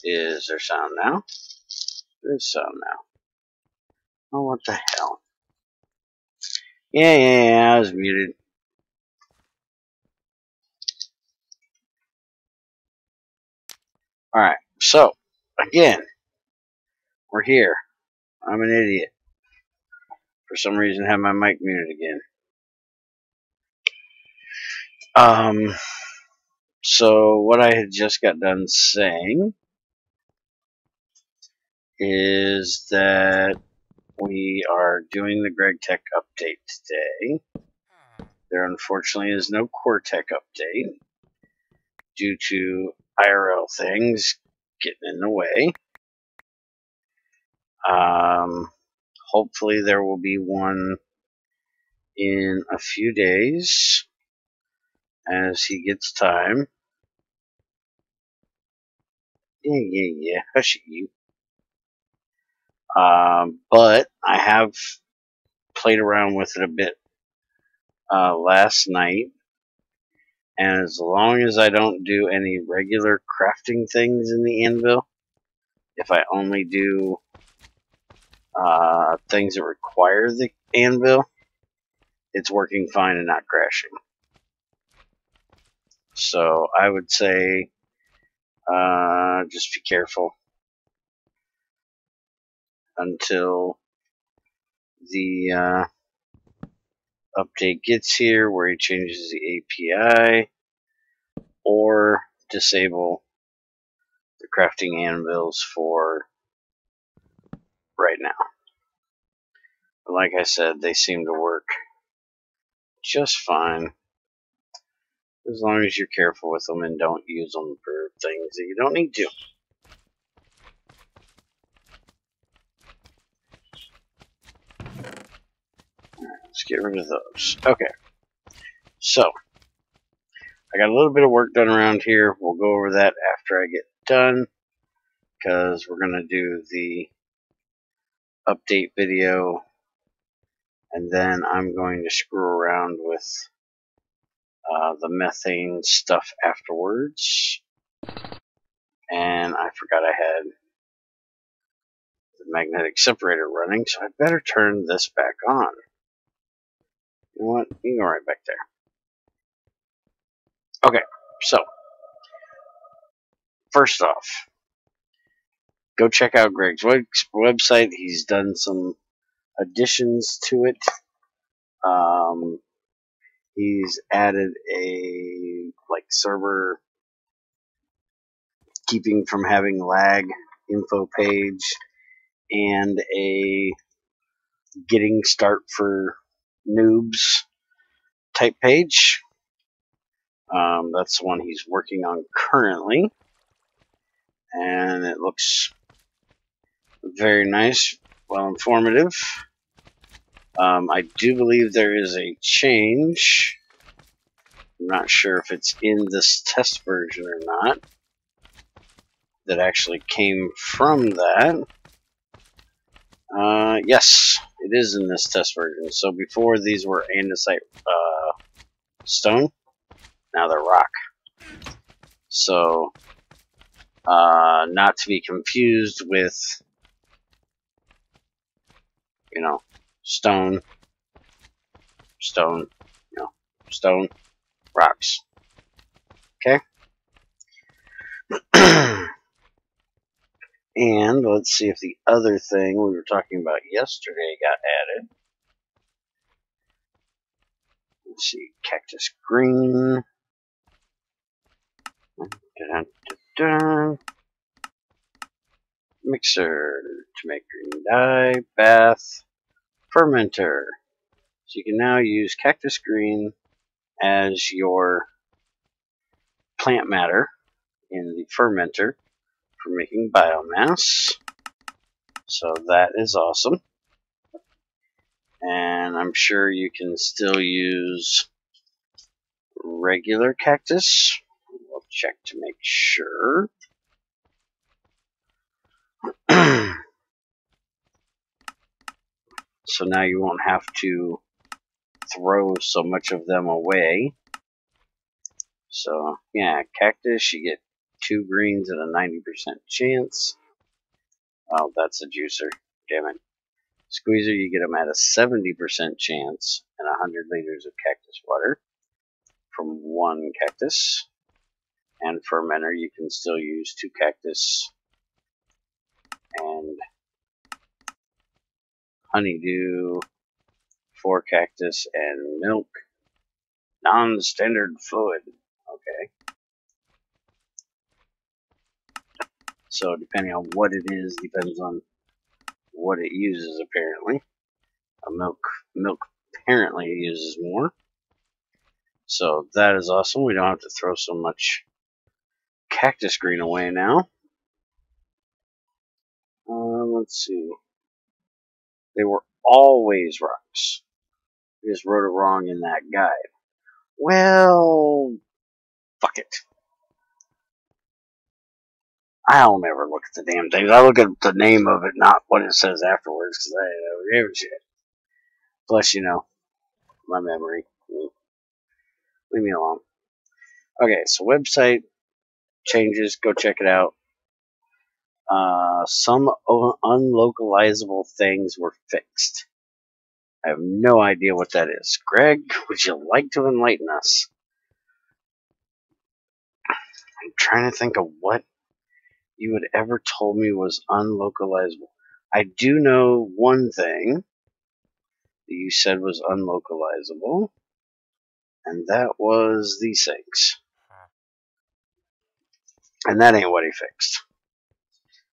Is there sound now? There's sound now. Oh, what the hell? Yeah, I was muted. Alright, so, again, we're here. I'm an idiot. For some reason, have my mic muted again. So what I had just got done saying is that we are doing the GregTech update today. There unfortunately is no CoreTech update due to IRL things getting in the way. Hopefully there will be one in a few days as he gets time. Yeah, hush you. But I have played around with it a bit last night, and as long as I don't do any regular crafting things in the anvil, if I only do things that require the anvil, it's working fine and not crashing. So I would say just be careful until the update gets here where he changes the API, or disable the crafting anvils for right now. But like I said, they seem to work just fine as long as you're careful with them and don't use them for things that you don't need to. Let's get rid of those. Okay, so I got a little bit of work done around here. We'll go over that after I get done, because we're going to do the update video, and then I'm going to screw around with the methane stuff afterwards. And I forgot I had the magnetic separator running, so I better turn this back on. You know what? You can go right back there. Okay, so first off, go check out Greg's website. He's done some additions to it. He's added a server keeping from having lag info page and a getting start for noobs type page. That's the one he's working on currently, and it looks very nice, well informative. I do believe there is a change. I'm not sure if it's in this test version or not, that actually came from that. Yes, it is in this test version. So before these were andesite stone, now they're rock. So not to be confused with, stone, stone, rocks. Okay? And let's see if the other thing we were talking about yesterday got added. Let's see, cactus green. Dun, dun, dun. Mixer to make green dye, bath, fermenter. So you can now use cactus green as your plant matter in the fermenter for making biomass. So that is awesome. And I'm sure you can still use regular cactus. We'll check to make sure. So now you won't have to throw so much of them away. So yeah, cactus, you get 2 greens and a 90% chance. Oh, that's a juicer. Damn it. Squeezer, you get them at a 70% chance and 100 liters of cactus water from 1 cactus. And fermenter, you can still use 2 cactus and honeydew, 4 cactus, and milk. Non-standard fluid. Okay. So depending on what it is, depends on what it uses apparently. Milk apparently uses more. So that is awesome. We don't have to throw so much cactus green away now. Let's see. They were always rocks. I just wrote it wrong in that guide. Well, fuck it. I don't ever look at the damn things. I look at the name of it, not what it says afterwards, because I don't give a shit. Plus, you know, my memory. Leave me alone. Okay, so website changes. Go check it out. Some unlocalizable things were fixed. I have no idea what that is. Greg, would you like to enlighten us? I'm trying to think of what you had ever told me was unlocalizable. I do know one thing that you said was unlocalizable, and that was these things. And that ain't what he fixed.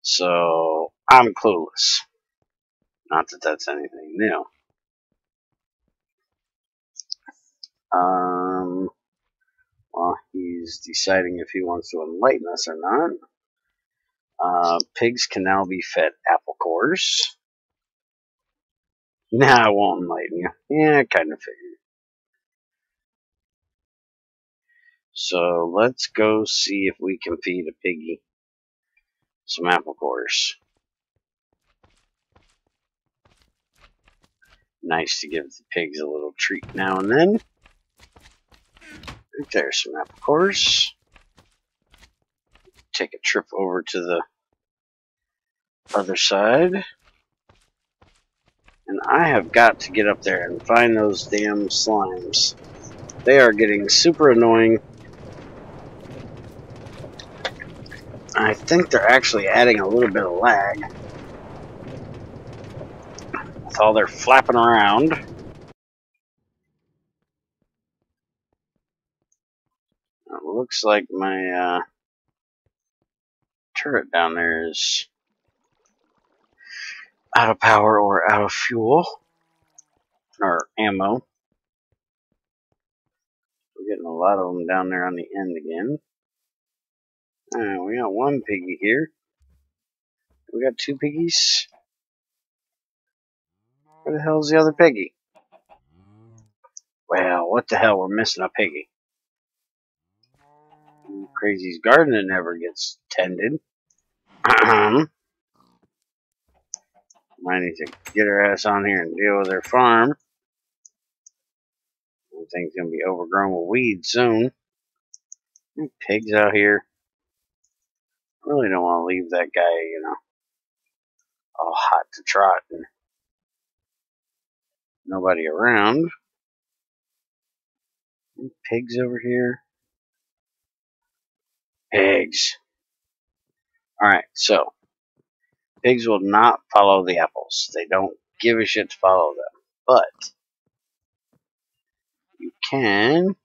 So, I'm clueless. Not that that's anything new. Well, he's deciding if he wants to enlighten us or not. Pigs can now be fed apple cores. Nah, I won't enlighten you. Yeah, I kind of figured. So, let's go see if we can feed a piggy some apple cores. Nice to give the pigs a little treat now and then. Right there's some apple cores. Take a trip over to the other side. And I have got to get up there and find those damn slimes. They are getting super annoying. I think they're actually adding a little bit of lag with all their flapping around. It looks like my turret down there is out of power or out of fuel or ammo. We're getting a lot of them down there on the end again. Alright, we got 1 piggy here. We got 2 piggies. Where the hell's the other piggy? Well, what the hell? We're missing a piggy. Crazy's garden that never gets tended. Might need to get her ass on here and deal with her farm. I think it's gonna be overgrown with weeds soon. Pigs out here. I really don't want to leave that guy, you know, all hot to trot and nobody around. Pigs over here. Pigs. Alright, so pigs will not follow the apples. They don't give a shit to follow them. But you can.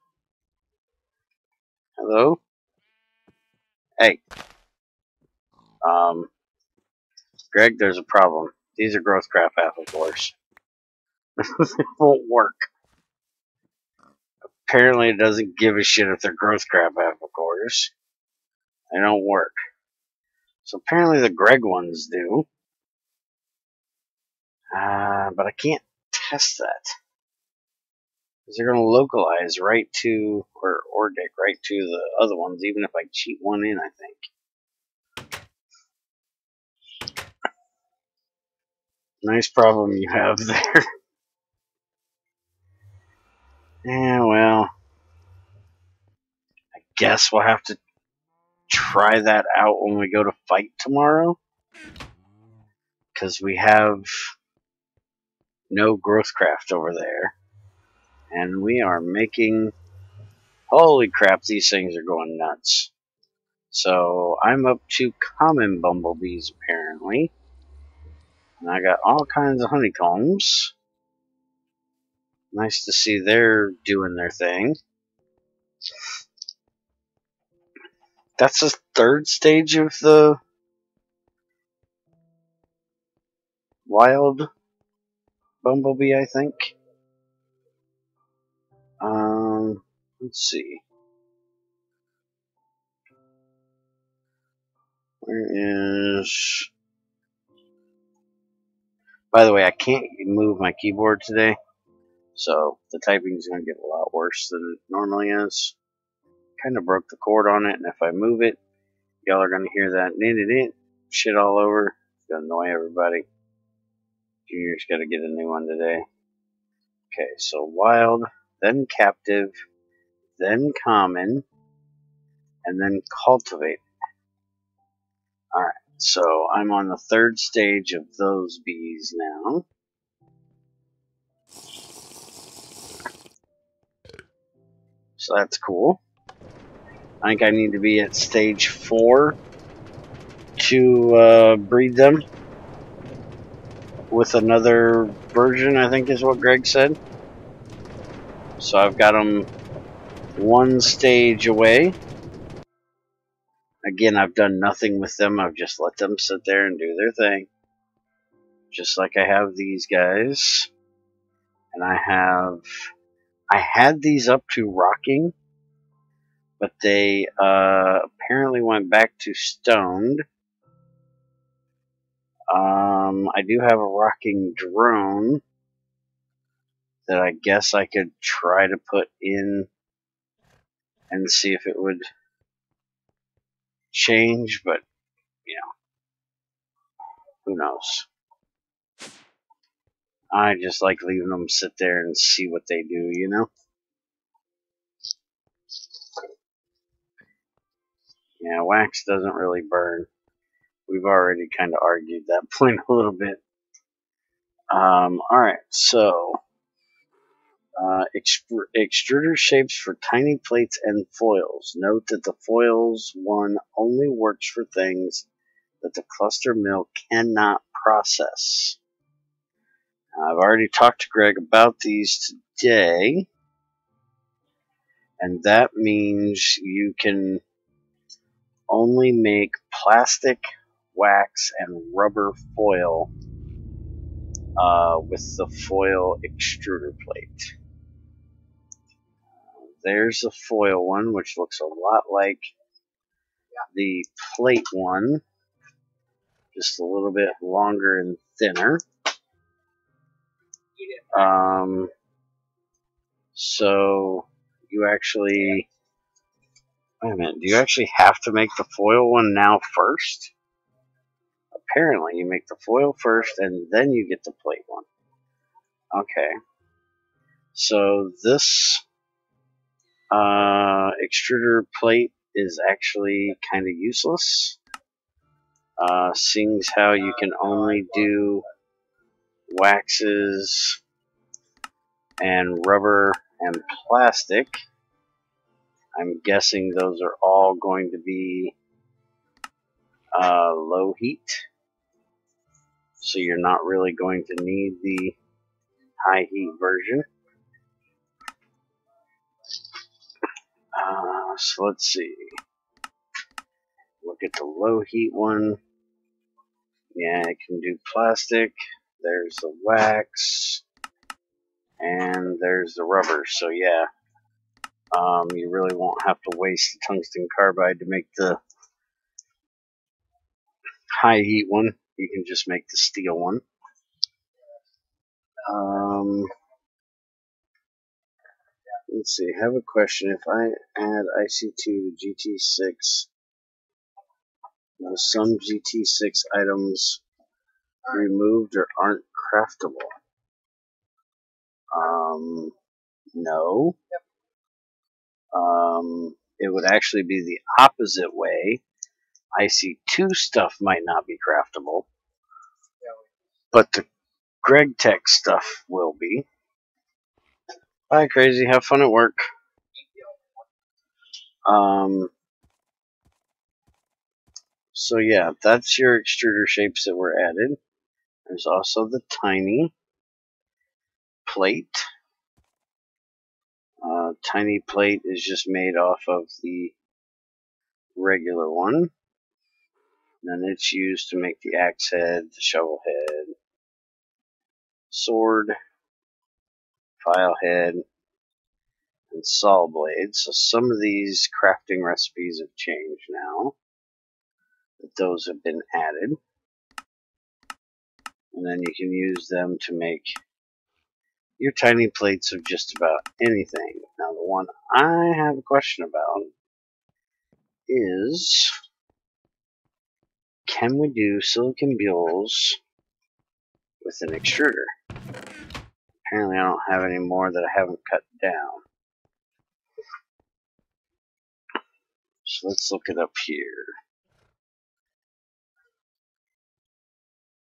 Hello? Hey. Greg, there's a problem. These are growth crap apple cores. It won't work. Apparently it doesn't give a shit if they're growth crap apple cores. They don't work. So apparently the Greg ones do. But I can't test that. Because they're going to localize right to, or dig right to the other ones, even if I cheat one in, I think. Nice problem you have there. Yeah, well, I guess we'll have to try that out when we go to fight tomorrow. Because we have no growth craft over there. And we are making... Holy crap, these things are going nuts. So I'm up to common bumblebees apparently. And I got all kinds of honeycombs. Nice to see they're doing their thing. That's the third stage of the wild bumblebee, I think. Let's see. Where is... By the way, I can't move my keyboard today, so the typing is going to get a lot worse than it normally is. Kind of broke the cord on it, and if I move it, y'all are going to hear that shit all over. It's going to annoy everybody. Junior's got to get a new one today. Okay, so wild, then captive, then common, and then cultivate. Alright, so I'm on the third stage of those bees now. So that's cool. I think I need to be at stage 4 to breed them with another version, I think is what Greg said. So I've got them one stage away. Again, I've done nothing with them. I've just let them sit there and do their thing. Just like I have these guys. And I had these up to rocking, but they apparently went back to stoned. I do have a rocking drone that I guess I could try to put in and see if it would change, but you know, who knows. I just like leaving them sit there and see what they do, you know? Yeah, wax doesn't really burn. We've already kind of argued that point a little bit. Alright, so extruder shapes for tiny plates and foils. Note that the foils one only works for things that the cluster mill cannot process. I've already talked to Greg about these today, and that means you can only make plastic, wax, and rubber foil with the foil extruder plate. There's the foil one, which looks a lot like the plate one, just a little bit longer and thinner. So you actually, wait a minute, do you actually have to make the foil one now first? Apparently you make the foil first and then you get the plate one. Okay. So this extruder plate is actually kind of useless. Seeing as how you can only do waxes and rubber and plastic, I'm guessing those are all going to be low heat, so you're not really going to need the high heat version. So let's see. Look at the low heat one. Yeah, it can do plastic. There's the wax. And there's the rubber. So yeah, you really won't have to waste the tungsten carbide to make the high heat one. You can just make the steel one. Let's see, I have a question. If I add IC2 to GT6, will some GT6 items removed or aren't craftable? No. it would actually be the opposite way. IC2 stuff might not be craftable, but the Greg Tech stuff will be. Bye, Crazy. Have fun at work. So yeah, that's your extruder shapes that were added. There's also the tiny plate. Tiny plate is just made off of the regular one. Then it's used to make the axe head, the shovel head, sword, file head, and saw blade. So some of these crafting recipes have changed now. Those have been added. And then you can use them to make your tiny plates of just about anything. Now the one I have a question about is, can we do silicon bules with an extruder? Apparently I don't have any more that I haven't cut down. So let's look it up here.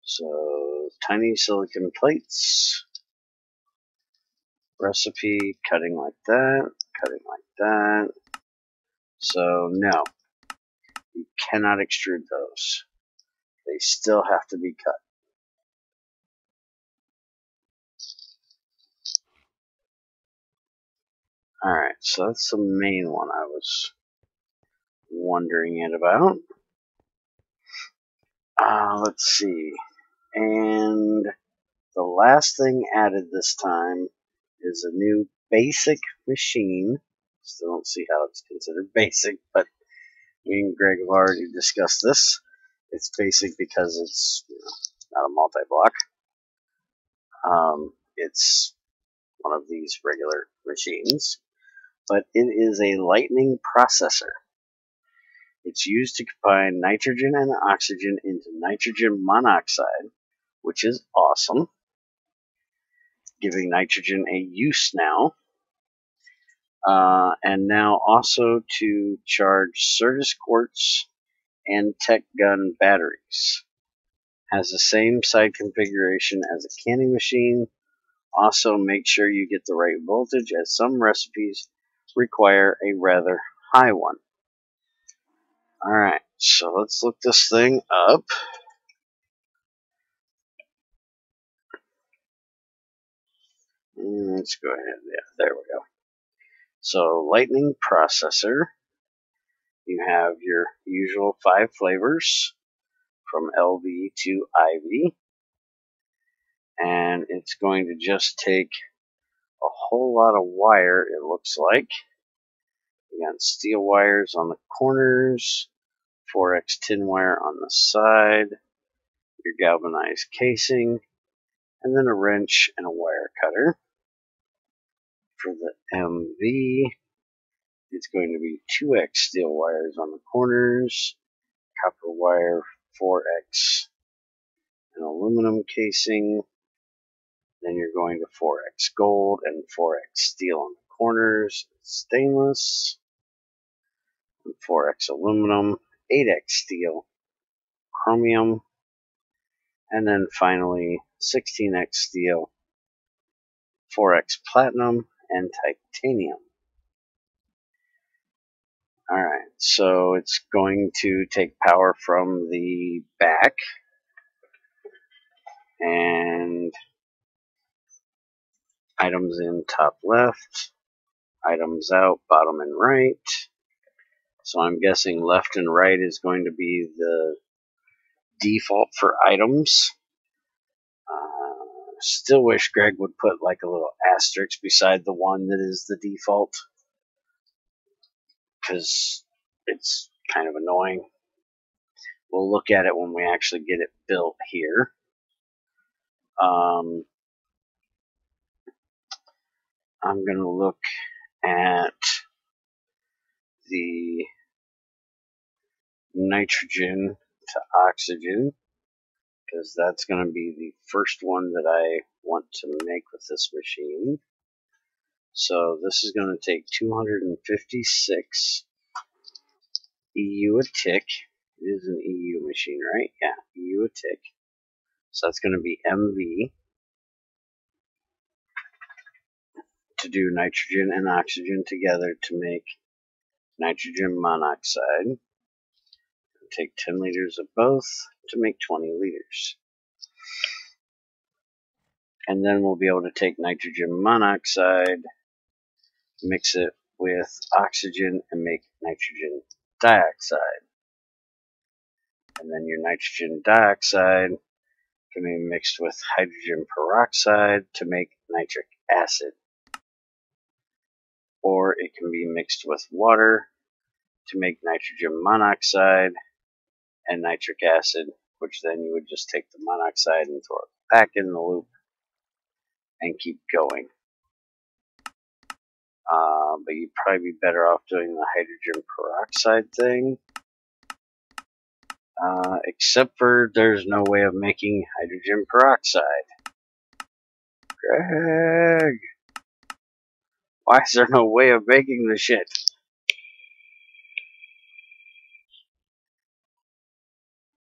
So tiny silicon plates, recipe, cutting like that, cutting like that. So no, you cannot extrude those. They still have to be cut. Alright, so that's the main one I was wondering it about. Let's see. And the last thing added this time is a new basic machine. Still don't see how it's considered basic, but me and Greg have already discussed this. It's basic because it's not a multi-block. It's one of these regular machines, but it is a lightning processor. It's used to combine nitrogen and oxygen into nitrogen monoxide, which is awesome, giving nitrogen a use now. And now also to charge Certus quartz and Tech Gun batteries. Has the same side configuration as a canning machine. Also make sure you get the right voltage, as some recipes require a rather high one. Alright, so let's look this thing up. Let's go ahead. Yeah, there we go. So, lightning processor. You have your usual 5 flavors from LV to IV. And it's going to just take a whole lot of wire, it looks like. You got steel wires on the corners, 4x tin wire on the side, your galvanized casing, and then a wrench and a wire cutter. For the MV, it's going to be 2x steel wires on the corners, copper wire, 4x, an aluminum casing. Then you're going to 4x gold and 4x steel on the corners, stainless, and 4x aluminum, 8x steel, chromium, and then finally 16x steel, 4x platinum, and titanium. Alright, so it's going to take power from the back and items in top left, items out bottom and right. So I'm guessing left and right is going to be the default for items. Still wish Greg would put like a little asterisk beside the one that is the default, because it's kind of annoying. We'll look at it when we actually get it built here. I'm going to look at the nitrogen to oxygen, because that's going to be the first one that I want to make with this machine. So this is going to take 256 EU a tick. It is an EU machine, right? Yeah, EU a tick. So that's going to be MV to do nitrogen and oxygen together to make nitrogen monoxide. Take 10 liters of both to make 20 liters. And then we'll be able to take nitrogen monoxide, mix it with oxygen, and make nitrogen dioxide. And then your nitrogen dioxide can be mixed with hydrogen peroxide to make nitric acid. Or it can be mixed with water to make nitrogen monoxide and nitric acid, which then you would just take the monoxide and throw it back in the loop and keep going. But you'd probably be better off doing the hydrogen peroxide thing. Except for there's no way of making hydrogen peroxide. Greg! Why is there no way of making the shit?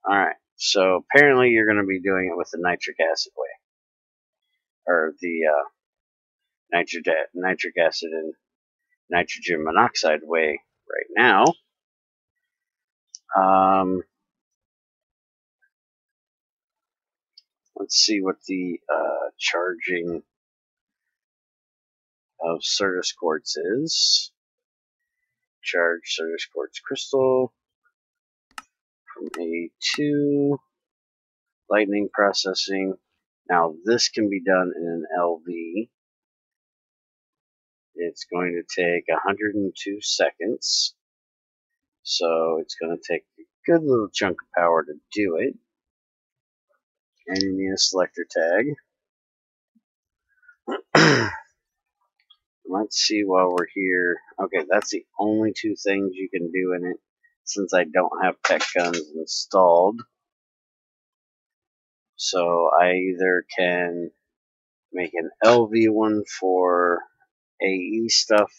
Alright, so apparently you're going to be doing it with the nitric acid way. Or the nitric acid and nitrogen monoxide way right now. Let's see what the charging of Certus quartz is. Charge Certus quartz crystal from A2. Lightning processing. Now this can be done in an LV. It's going to take 102 seconds. So it's going to take a good little chunk of power to do it. And you need a selector tag. Let's see while we're here. Okay, that's the only two things you can do in it since I don't have tech guns installed. So I either can make an LV one for AE stuff,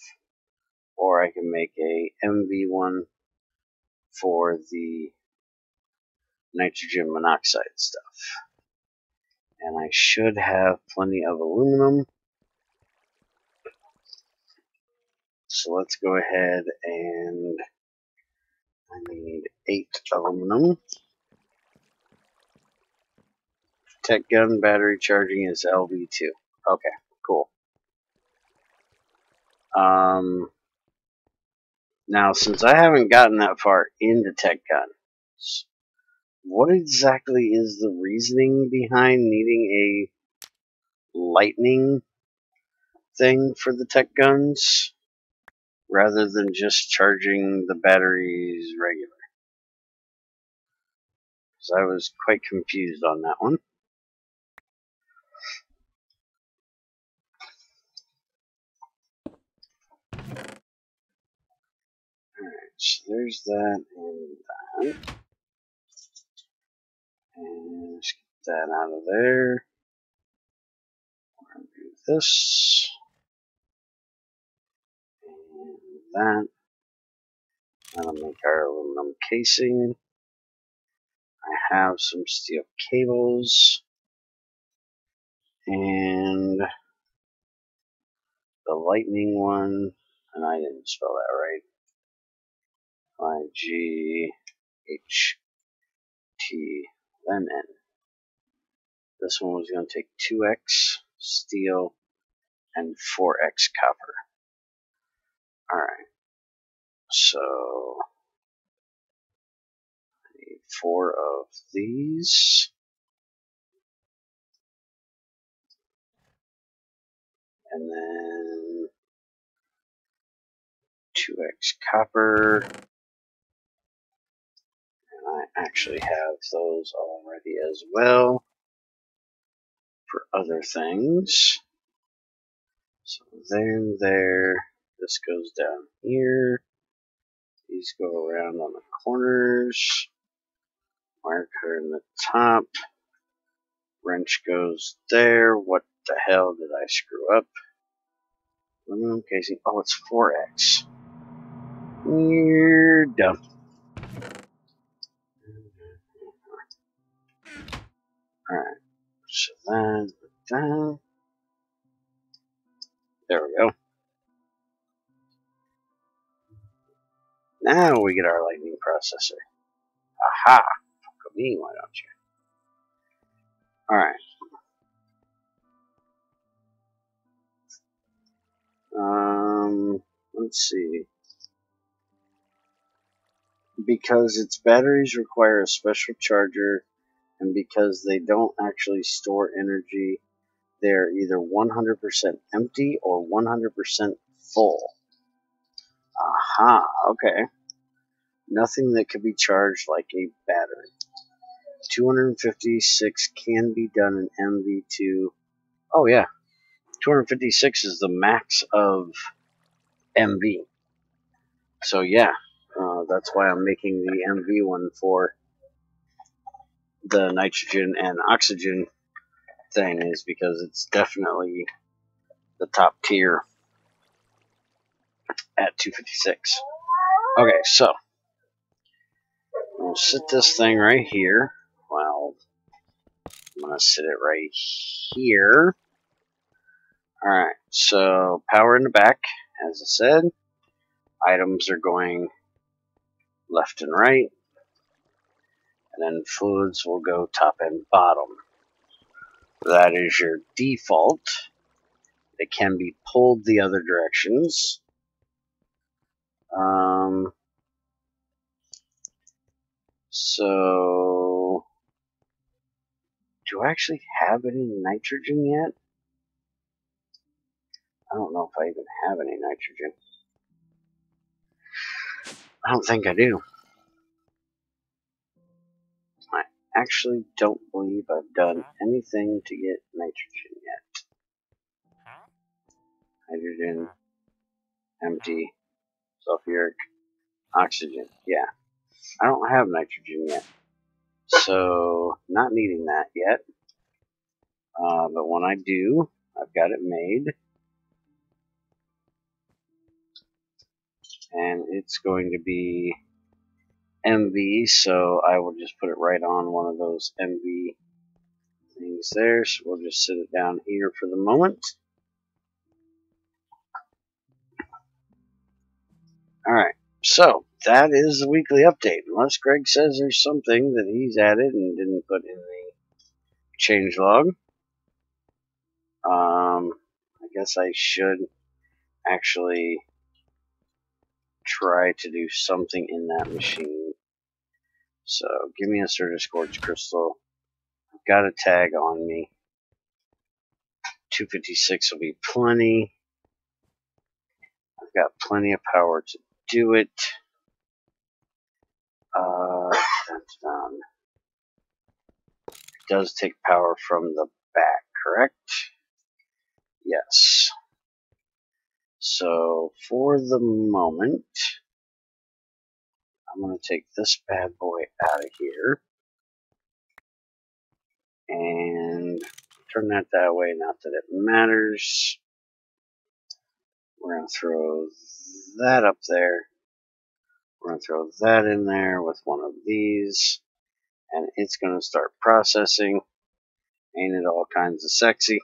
or I can make a MV one for the nitrogen monoxide stuff. And I should have plenty of aluminum. So let's go ahead and I need 8 aluminum. Tech gun battery charging is LV2. Okay, cool. Now, since I haven't gotten that far into tech guns, what exactly is the reasoning behind needing a lightning thing for the tech guns rather than just charging the batteries regular? Because I was quite confused on that one. Alright, so there's that and that. And let's get that out of there. We're going to do this. And that. That'll make our aluminum casing. I have some steel cables. And the lightning one. And I didn't spell that right. IGHT, then N. This one was going to take 2x steel and 4x copper. Alright, so I need 4 of these. And then 2x copper. I actually have those already as well for other things. So then there, this goes down here. These go around on the corners. Wire cutter in the top. Wrench goes there. What the hell did I screw up? Aluminum casing. Oh, it's 4x. You're dumb. Alright, so that. There we go. Now we get our lightning processor. Aha! Fuck me, why don't you? Alright. Let's see. Because its batteries require a special charger, and because they don't actually store energy, they're either 100% empty or 100% full. Aha, okay. Nothing that could be charged like a battery. 256 can be done in MV2. Oh yeah, 256 is the max of MV. So yeah, that's why I'm making the MV one for the nitrogen and oxygen thing, is because it's definitely the top tier at 256. Okay, so we'll sit this thing right here. Well, I'm gonna sit it right here. Alright, so power in the back, as I said. Items are going left and right. And then fluids will go top and bottom. That is your default. It can be pulled the other directions. So, do I actually have any nitrogen yet? I don't know if I even have any nitrogen. I don't think I do. I actually don't believe I've done anything to get nitrogen yet. Hydrogen, empty, sulfuric, oxygen. Yeah, I don't have nitrogen yet. So, not needing that yet. But when I do, I've got it made. And it's going to be MV, so I will just put it right on one of those MV things there. So we'll just sit it down here for the moment. Alright, so that is the weekly update. Unless Greg says there's something that he's added and didn't put in the changelog. I guess I should actually try to do something in that machine. So, give me a Certus Quartz Crystal. I've got a tag on me. 256 will be plenty. I've got plenty of power to do it. It does take power from the back, correct? Yes. So, for the moment, I'm going to take this bad boy out of here. And turn that way, not that it matters. We're going to throw that up there. We're going to throw that in there with one of these. And it's going to start processing. Ain't it all kinds of sexy?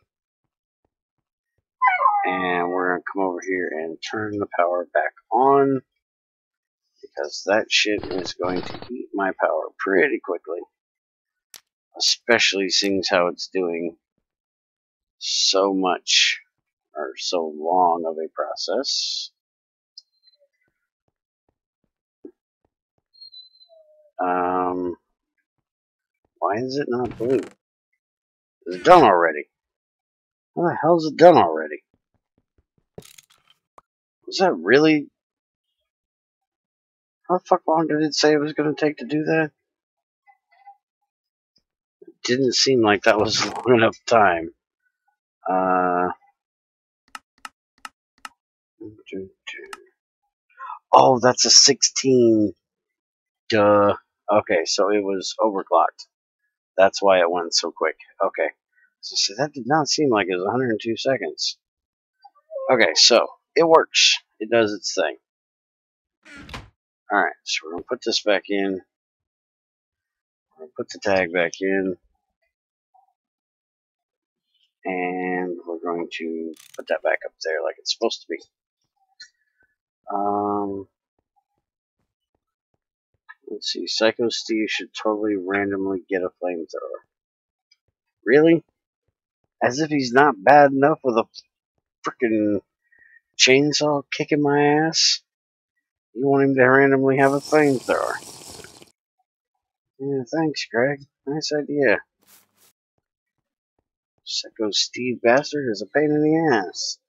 And we're going to come over here and turn the power back on. Because that shit is going to eat my power pretty quickly. Especially seeing how it's doing so much or so long of a process. Why is it not blue? It's done already. How the hell is it done already? Was that really? How the fuck long did it say it was going to take to do that? It didn't seem like that was long enough time. Oh, that's a 16. Duh. Okay, so it was overclocked. That's why it went so quick. Okay. So that did not seem like it was 102 seconds. Okay, so it works. It does its thing. Alright, so we're going to put this back in. We're going to put the tag back in. And we're going to put that back up there like it's supposed to be. Let's see. Psycho Steve should totally randomly get a flamethrower. Really? As if he's not bad enough with a freaking chainsaw kicking my ass? You want him to randomly have a flamethrower? Yeah, thanks, Greg. Nice idea. Psycho Steve bastard is a pain in the ass.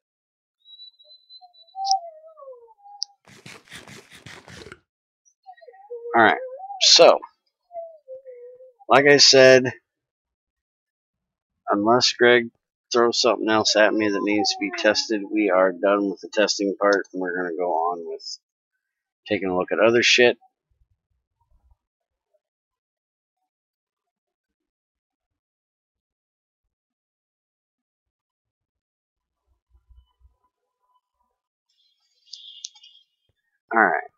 Alright, so, like I said, unless Greg throws something else at me that needs to be tested, we are done with the testing part, and we're going to go on with taking a look at other shit. Alright.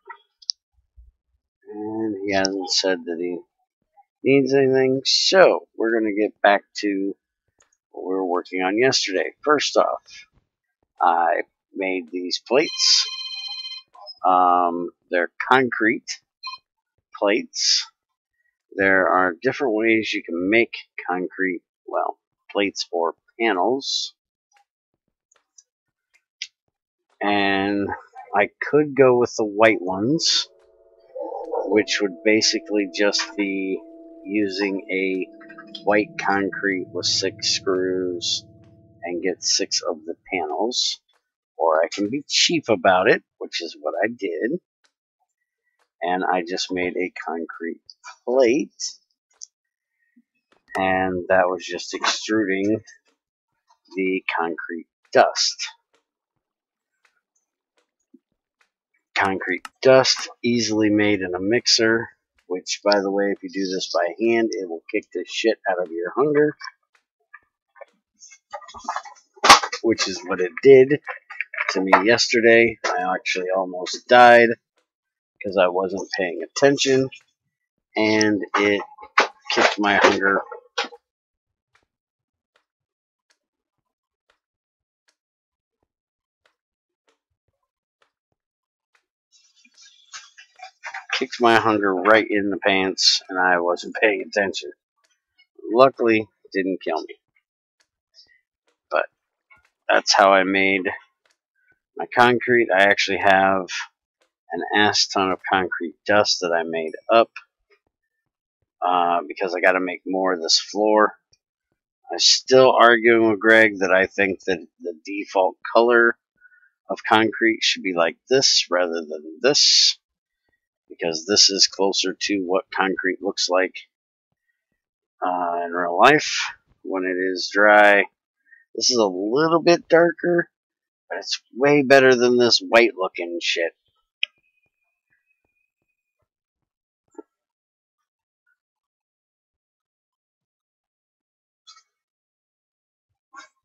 And he hasn't said that he needs anything, so we're going to get back to what we were working on yesterday. First off, I made these plates. They're concrete plates. There are different ways you can make concrete, well, plates or panels. And I could go with the white ones, which would basically just be using a white concrete with 6 screws and get 6 of the panels. Or I can be cheap about it, which is what I did. And I just made a concrete plate. And that was just extruding the concrete dust. Concrete dust, easily made in a mixer, which, by the way, if you do this by hand, it will kick the shit out of your hunger. Which is what it did to me yesterday. I actually almost died because I wasn't paying attention, and it kicked my hunger. Kicked my hunger right in the pants, and I wasn't paying attention. Luckily, it didn't kill me. But that's how I made my concrete. I actually have an ass ton of concrete dust that I made up because I got to make more of this floor. I'm still arguing with Greg that I think that the default color of concrete should be like this rather than this, because this is closer to what concrete looks like in real life when it is dry. This is a little bit darker, but it's way better than this white looking shit.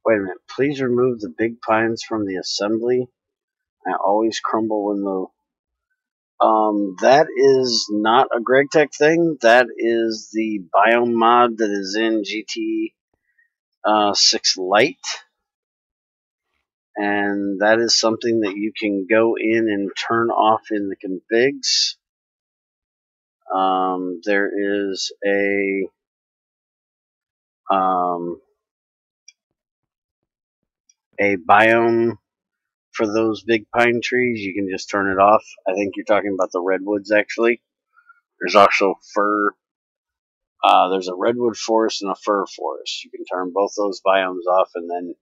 Wait a minute, please remove the big pines from the assembly. I always crumble when the... that is not a GregTech thing. That is the biome mod that is in GT6 Lite. And that is something that you can go in and turn off in the configs. There is a biome for those big pine trees. You can just turn it off. I think you're talking about the redwoods, actually. There's also fir. There's a redwood forest and a fir forest. You can turn both those biomes off, and then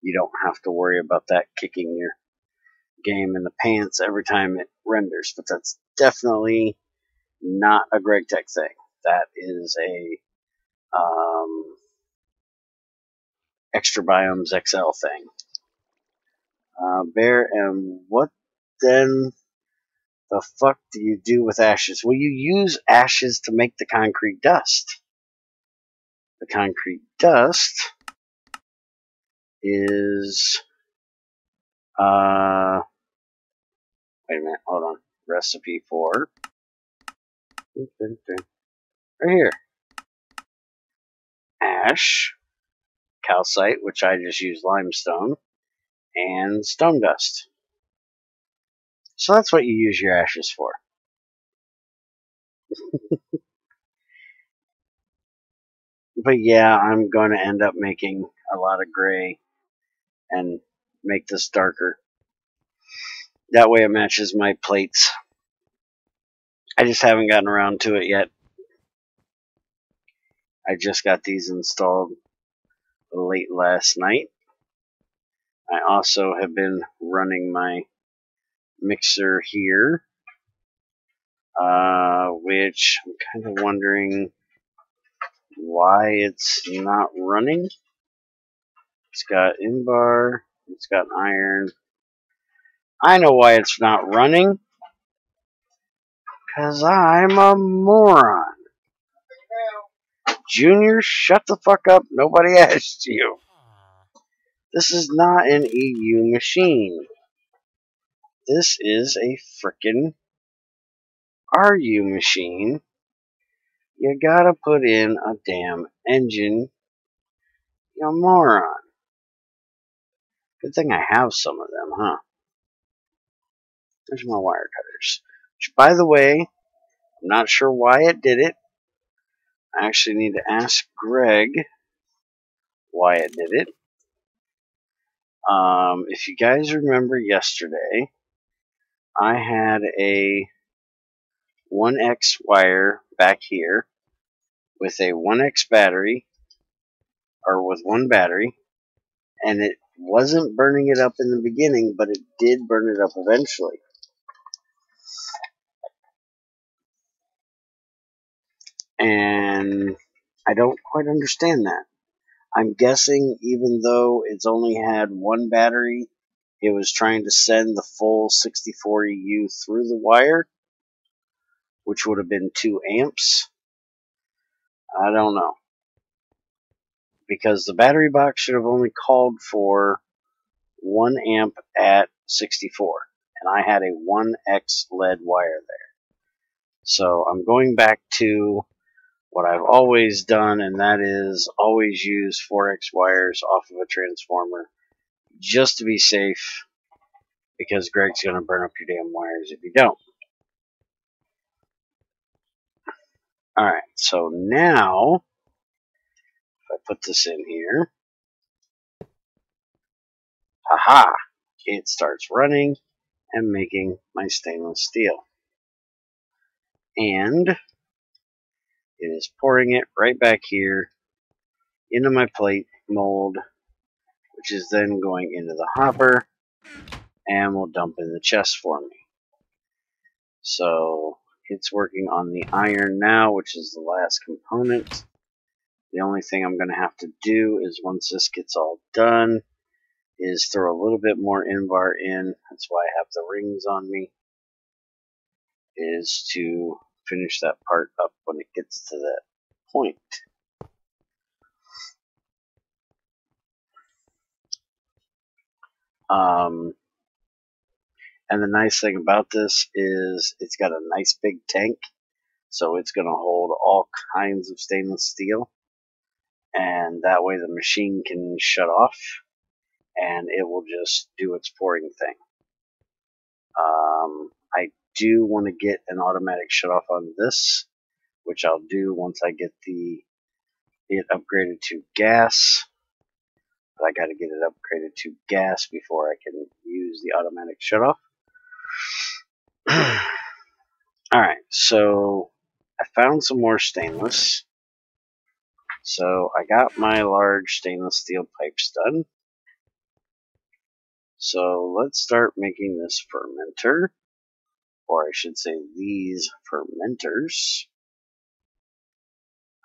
you don't have to worry about that kicking your game in the pants every time it renders. But that's definitely not a GregTech thing. That is a Extra Biomes XL thing. Bear, and what then the fuck do you do with ashes? Well, you use ashes to make the concrete dust. The concrete dust is, wait a minute, hold on. Recipe for, right here. Ash, calcite, which I just use limestone, and stone dust. So that's what you use your ashes for. But yeah, I'm going to end up making a lot of gray and make this darker. That way it matches my plates. I just haven't gotten around to it yet. I just got these installed late last night. I also have been running my mixer here, which I'm kind of wondering why it's not running. It's got inbar, it's got iron. I know why it's not running. Because I'm a moron. Junior, shut the fuck up. Nobody asked you. This is not an EU machine. This is a frickin' RU machine. You gotta put in a damn engine. You moron. Good thing I have some of them, huh? There's my wire cutters. Which, by the way, I'm not sure why it did it. I actually need to ask Greg why it did it. If you guys remember yesterday, I had a 1X wire back here with a 1X battery, or with one battery, and it wasn't burning it up in the beginning, but it did burn it up eventually. And I don't quite understand that. I'm guessing even though it's only had one battery, it was trying to send the full 64 EU through the wire, which would have been 2 amps. I don't know. Because the battery box should have only called for 1 amp at 64. And I had a 1X lead wire there. So I'm going back to what I've always done, and that is always use 4X wires off of a transformer just to be safe, because Greg's going to burn up your damn wires if you don't. Alright, so now, if I put this in here, haha, it starts running and making my stainless steel. And it is pouring it right back here into my plate mold, which is then going into the hopper and will dump in the chest for me. So it's working on the iron now, which is the last component. The only thing I'm going to have to do is, once this gets all done, is throw a little bit more invar in. That's why I have the rings on me, is to finish that part up when it gets to that point. And the nice thing about this is it's got a nice big tank, so it's going to hold all kinds of stainless steel, and that way the machine can shut off and it will just do its pouring thing. I do want to get an automatic shut off on this, which I'll do once I get it upgraded to gas. But I got to get it upgraded to gas before I can use the automatic shut off. Alright, so I found some more stainless. So I got my large stainless steel pipes done. So let's start making this fermenter, or I should say these fermenters.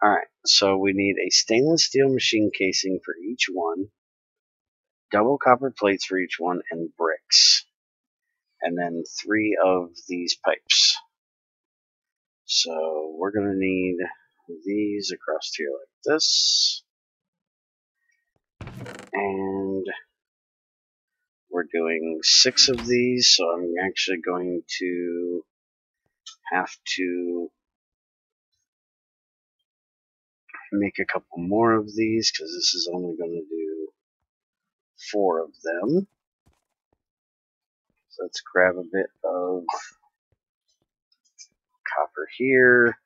Alright, so we need a stainless steel machine casing for each one, double copper plates for each one, and bricks. And then 3 of these pipes. So we're going to need these across here like this. And we're doing 6 of these, so I'm actually going to have to make a couple more of these because this is only going to do 4 of them. So let's grab a bit of copper here.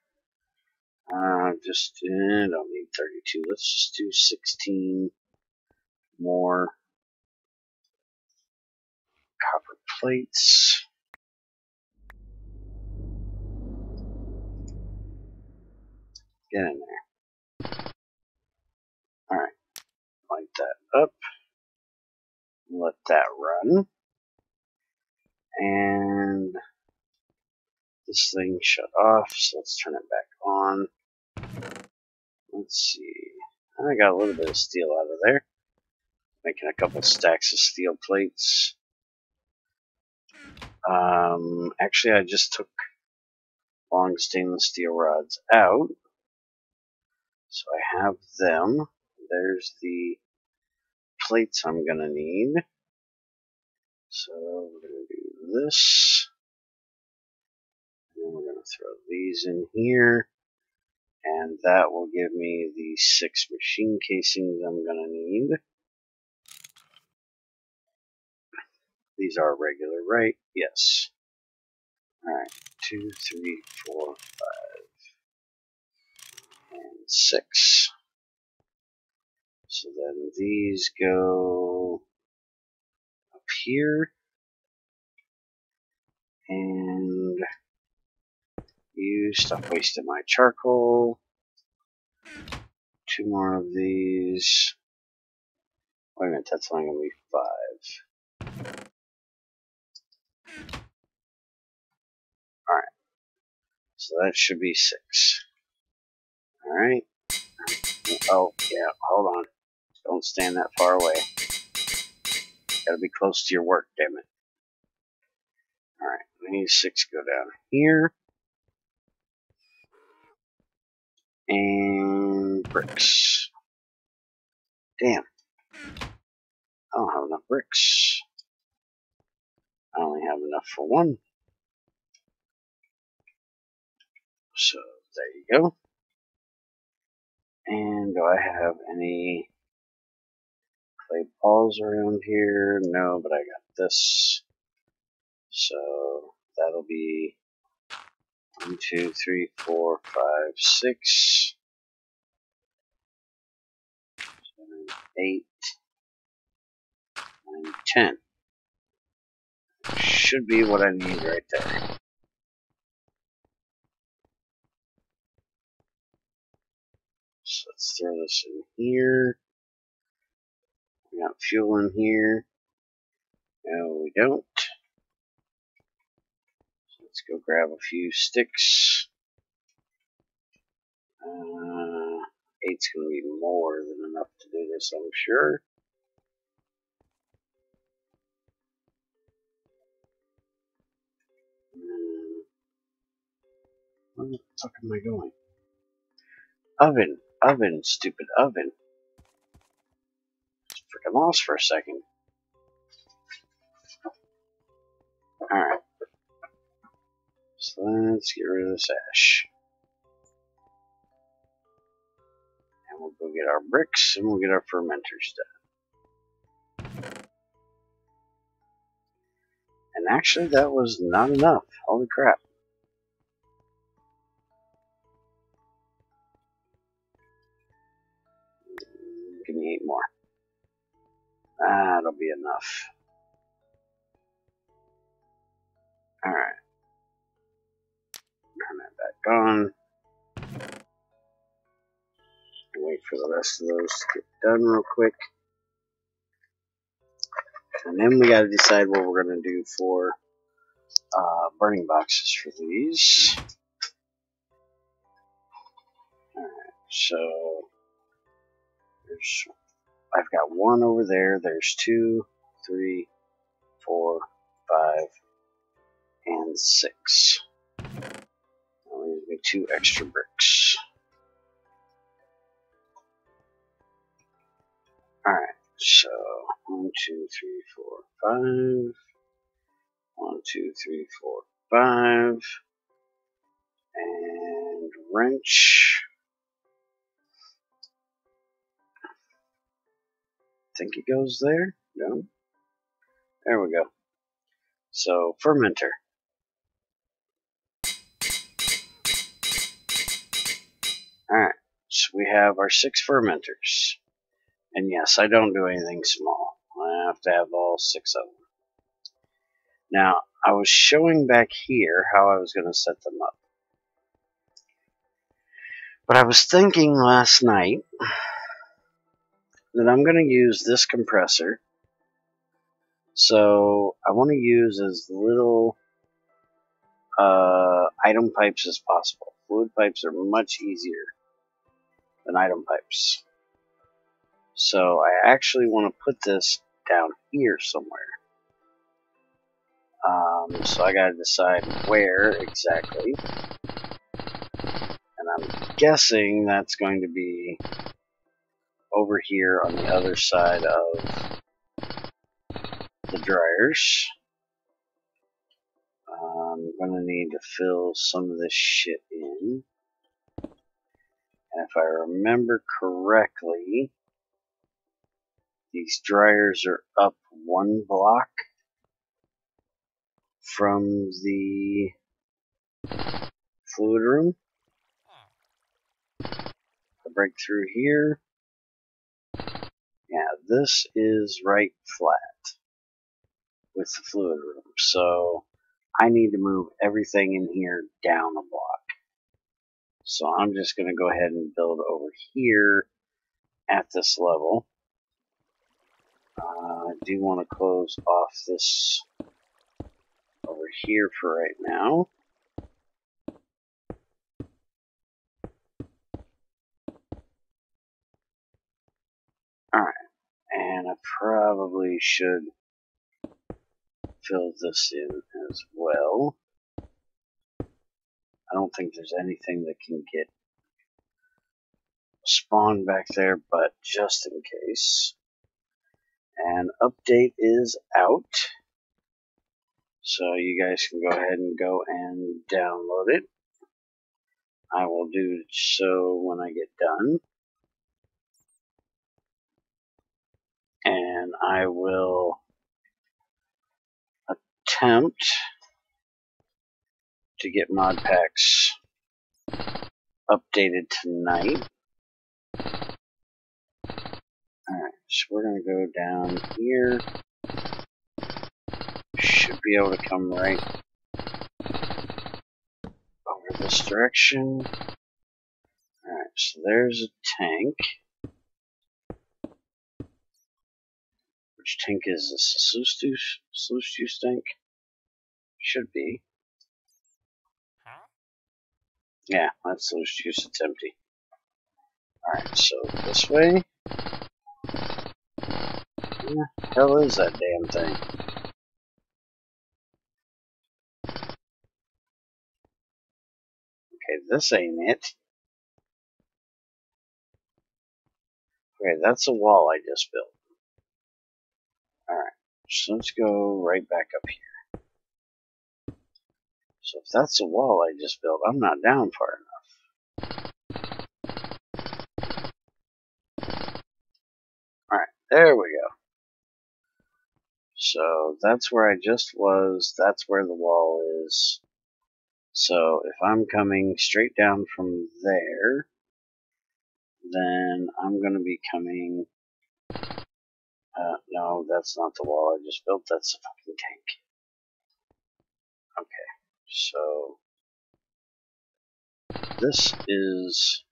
Don't need 32. Let's just do 16 more copper plates. Get in there. Alright, light that up. Let that run. And this thing shut off, so let's turn it back on. Let's see. I got a little bit of steel out of there. Making a couple stacks of steel plates. Actually, I just took long stainless steel rods out. So I have them. There's the plates I'm going to need. So we're going to do this. And then we're going to throw these in here. And that will give me the 6 machine casings I'm going to need. These are regular, right? Yes. Alright, 2, 3, 4, 5, and 6. So then these go up here. And you stop wasting my charcoal. 2 more of these. Wait a minute, that's only going to be 5. Alright. So that should be 6. Alright. Oh, yeah, hold on. Don't stand that far away. Gotta be close to your work, damn it. Alright, these 6 go down here. And bricks. Damn. I don't have enough bricks. I only have enough for 1. So, there you go. And do I have any clay balls around here? No, but I got this. So, that'll be 1, 2, 3, 4, 5, 6, 7, 8, 9, 10. Should be what I need right there. So let's throw this in here. We got fuel in here. No, we don't. So let's go grab a few sticks. 8's going to be more than enough to do this, I'm sure. Where the fuck am I going? Oven, stupid oven. Just freaking lost for a second. Alright. So let's get rid of this ash. And we'll go get our bricks and we'll get our fermenters done. And actually, that was not enough. Holy crap. Give me 8 more. That'll be enough. Alright. Turn that back on. Wait for the rest of those to get done real quick. And then we gotta decide what we're gonna do for burning boxes for these. Alright, so I've got 1 over there. There's 2, 3, 4, 5, and 6. That leaves me 2 extra bricks. Alright, so 1, 2, 3, 4, 5. 1, 2, 3, 4, 5. And wrench. think it goes there. No. There we go. So, fermenter. Alright, so we have our 6 fermenters. And yes, I don't do anything small. I have to have all 6 of them. Now, I was showing back here how I was going to set them up. But I was thinking last night that I'm going to use this compressor. So I want to use as little item pipes as possible. Fluid pipes are much easier than item pipes. So I actually want to put this down here somewhere. So I got to decide where exactly. And I'm guessing that's going to be over here on the other side of the dryers. I'm going to need to fill some of this shit in. And if I remember correctly, these dryers are up 1 block from the fluid room. I break through here. Yeah, this is right flat with the fluid room. So I need to move everything in here down a block. So I'm just going to go ahead and build over here at this level. I do want to close off this over here for right now. Alright, and I probably should fill this in as well. I don't think there's anything that can get spawned back there, but just in case. And update is out. So you guys can go ahead and go and download it. I will do so when I get done. And I will attempt to get modpacks updated tonight. Alright, so we're going to go down here. Should be able to come right over this direction. Alright, so there's a tank. Which tank is this? A sluice juice tank? Should be. Yeah, that's sluice juice. It's empty. Alright, so this way. Where the hell is that damn thing? Okay, this ain't it. Okay, that's a wall I just built. Alright, so let's go right back up here. So if that's a wall I just built, I'm not down far enough. Alright, there we go. So that's where I just was, that's where the wall is. So if I'm coming straight down from there, then I'm going to be coming... no, that's not the wall I just built, that's the fucking tank. Okay, so... this is...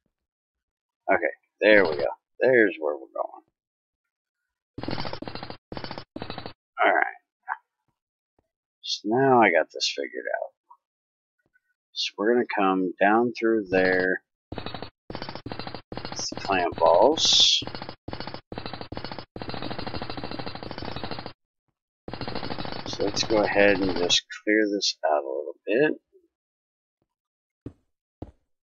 okay, there we go. There's where we're going. Alright. So now I got this figured out. So we're going to come down through there. With the plant balls. So let's go ahead and just clear this out a little bit.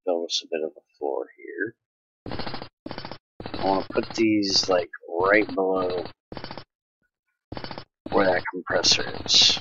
Build us a bit of a floor here. I want to put these like right below where that compressor is.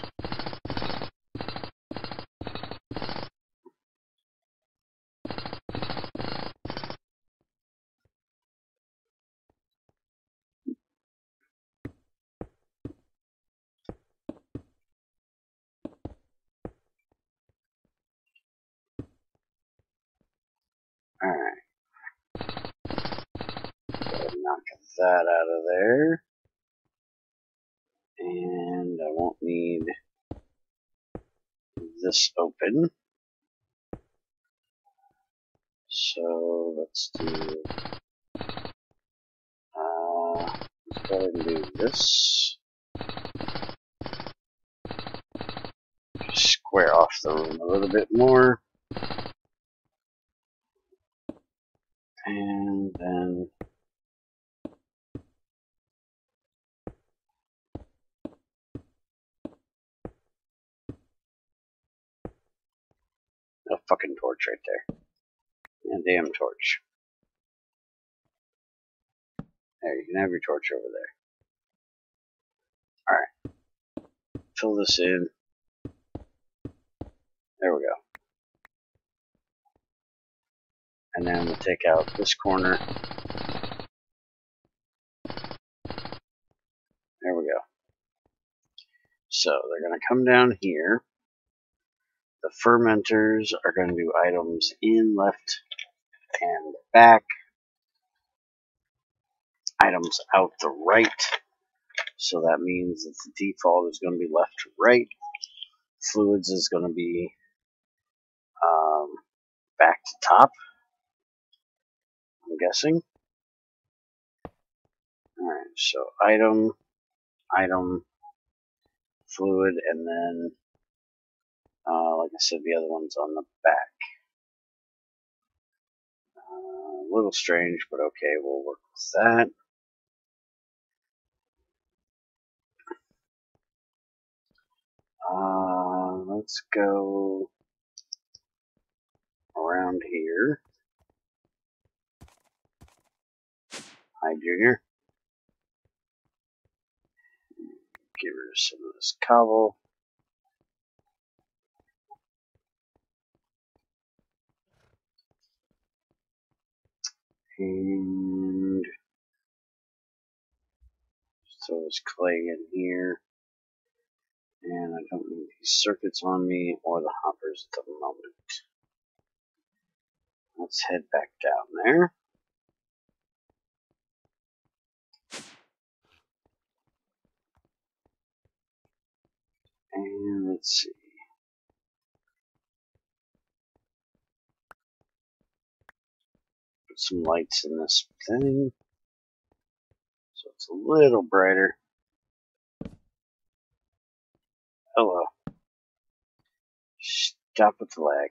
knock that out of there. And I won't need this open. So let's do, let's go ahead and do this. Square off the room a little bit more. And then a fucking torch right there. A damn torch. There, you can have your torch over there. Alright. Fill this in. There we go. And then we'll take out this corner. There we go. So they're going to come down here. The fermenters are going to do items in, left, and back. Items out the right. So that means that the default is going to be left to right. Fluids is going to be back to top, I'm guessing. Alright, so item, fluid, and then, like I said, the other one's on the back. A little strange, but okay, we'll work with that. Let's go around here. Hi, Junior. Get rid of some of this cobble. And throw this clay in here. And I don't need these circuits on me or the hoppers at the moment. Let's head back down there. And let's see. Put some lights in this thing. So it's a little brighter. Hello. Stop with the lag.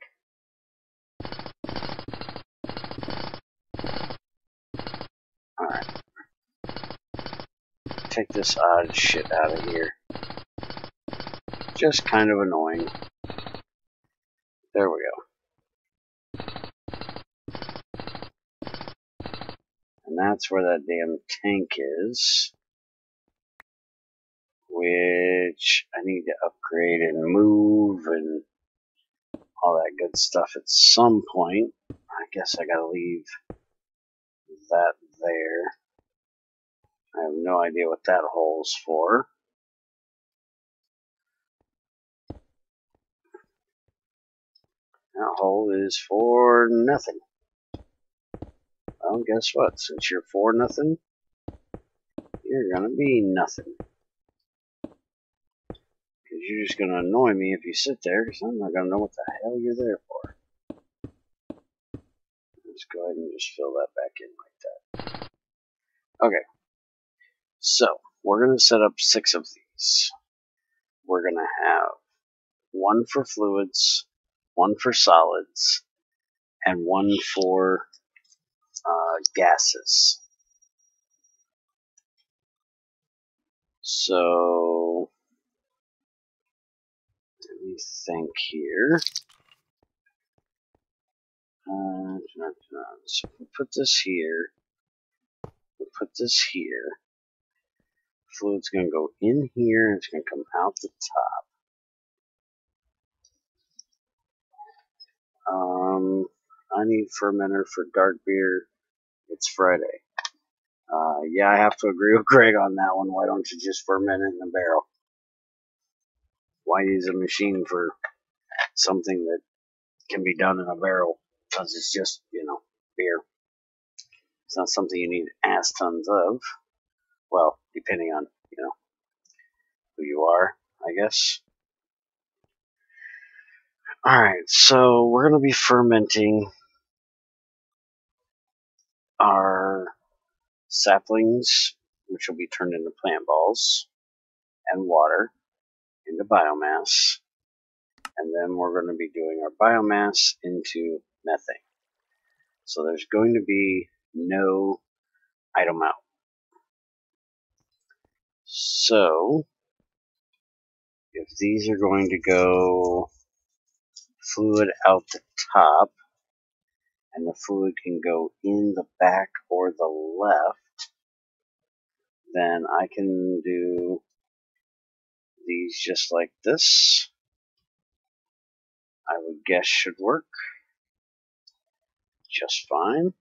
Alright. Take this odd shit out of here. Just kind of annoying. There we go. And that's where that damn tank is. Which I need to upgrade and move and all that good stuff at some point. I guess I gotta leave that there. I have no idea what that hole's for. That hole is for nothing. Well, guess what? Since you're for nothing, you're gonna be nothing. Because you're just gonna annoy me if you sit there, because I'm not gonna know what the hell you're there for. Let's go ahead and just fill that back in like that. Okay. So, we're gonna set up 6 of these. We're gonna have 1 for fluids, 1 for solids, and 1 for gases. So, let me think here. So we'll put this here. We'll put this here. Fluid's going to go in here, and it's going to come out the top. I need fermenter for dark beer. It's Friday. Yeah, I have to agree with Greg on that one. Why don't you just ferment it in a barrel? Why use a machine for something that can be done in a barrel? Because it's just, you know, beer. It's not something you need ass tons of. Well, depending on, who you are, I guess. Alright, so we're going to be fermenting our saplings, which will be turned into plant balls, and water into biomass. And then we're going to be doing our biomass into methane. So there's going to be no item out. So if these are going to go fluid out the top, and the fluid can go in the back or the left, then I can do these just like this. I would guess should work just fine.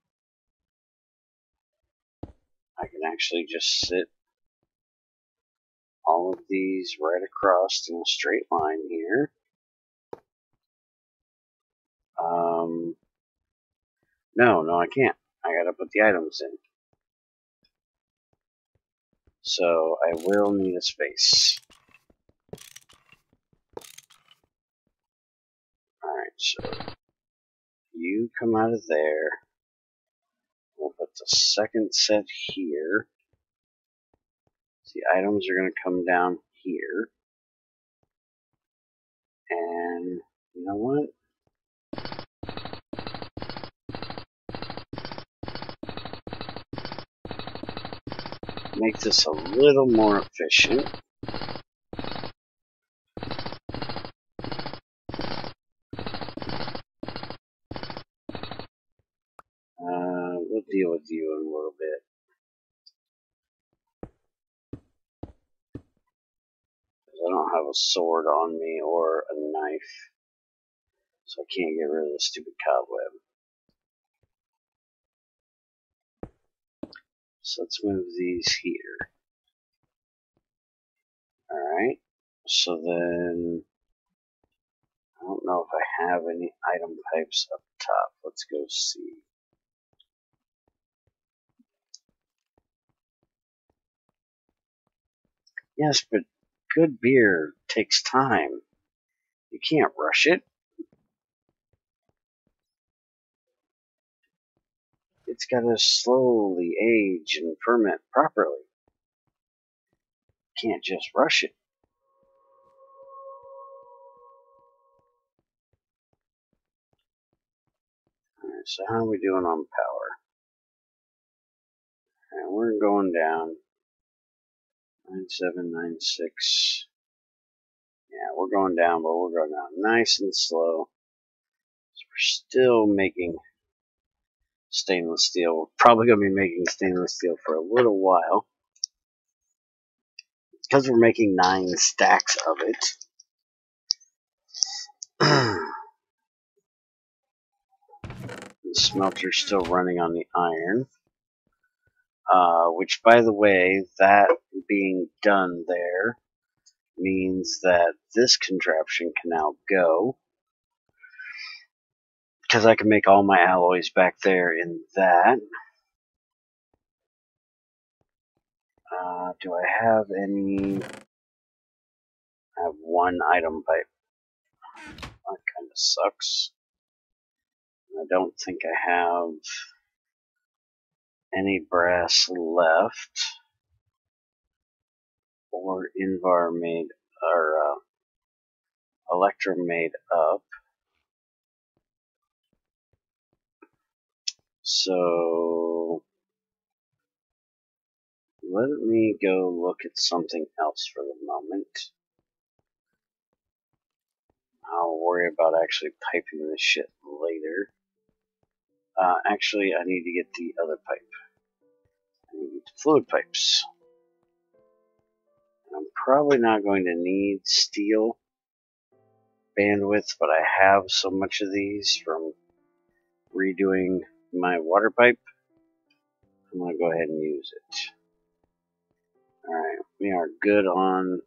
I can actually just sit all of these right across in a straight line here. No, I can't. I gotta put the items in. So I will need a space. Alright, so you come out of there. We'll put the second set here. The items are going to come down here. And you know what? Make this a little more efficient. We'll deal with you in a little bit. I don't have a sword on me or a knife, so I can't get rid of the stupid cobweb. So let's move these here. Alright, so then I don't know if I have any item pipes up top. Let's go see. Yes, but good beer takes time. You can't rush it. It's got to slowly age and ferment properly. You can't just rush it. Alright, so how are we doing on power? Alright, we're going down. 9796. Yeah, we're going down, but we're going down nice and slow. So we're still making stainless steel. We're probably going to be making stainless steel for a little while. Because we're making 9 stacks of it. The smelter's still running on the iron. Which, by the way, that being done there means that this contraption can now go. Because I can make all my alloys back there in that. Do I have any? I have one item pipe. That kind of sucks. I don't think I have any brass left. Or Invar made, or Electrum made up. So let me go look at something else for the moment. I'll worry about actually piping this shit later. Actually, I need to get the other pipe. I need to get the fluid pipes. I'm probably not going to need steel bandwidth, but I have so much of these from redoing my water pipe. I'm going to go ahead and use it. Alright, we are good on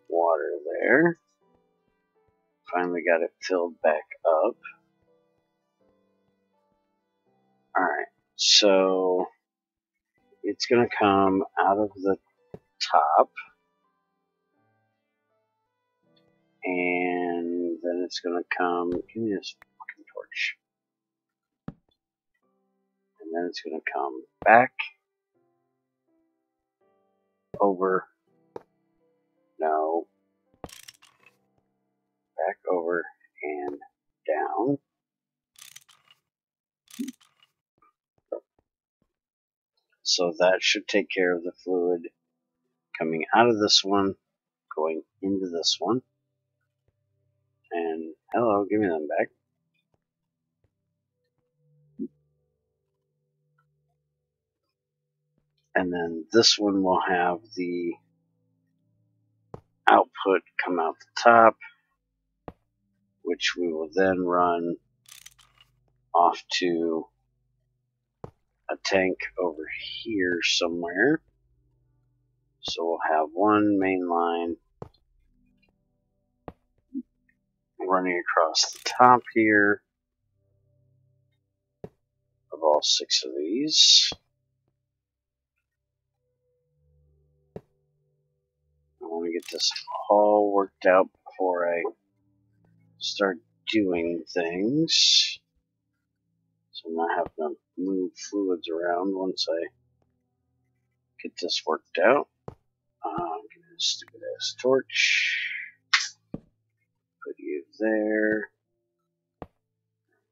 water there. Finally got it filled back up. Alright, So it's going to come out of the top, and then it's going to come, give me this fucking torch, and then it's going to come back over, no, back over and down. So that should take care of the fluid coming out of this one, going into this one. And hello, give me them back. And then this one will have the output come out the top, which we will then run off to a tank over here somewhere. So we'll have one main line running across the top here of all 6 of these. I want to get this all worked out before I start doing things. So I'm not having to move fluids around once I get this worked out. Give me this stupid ass torch. Put you there.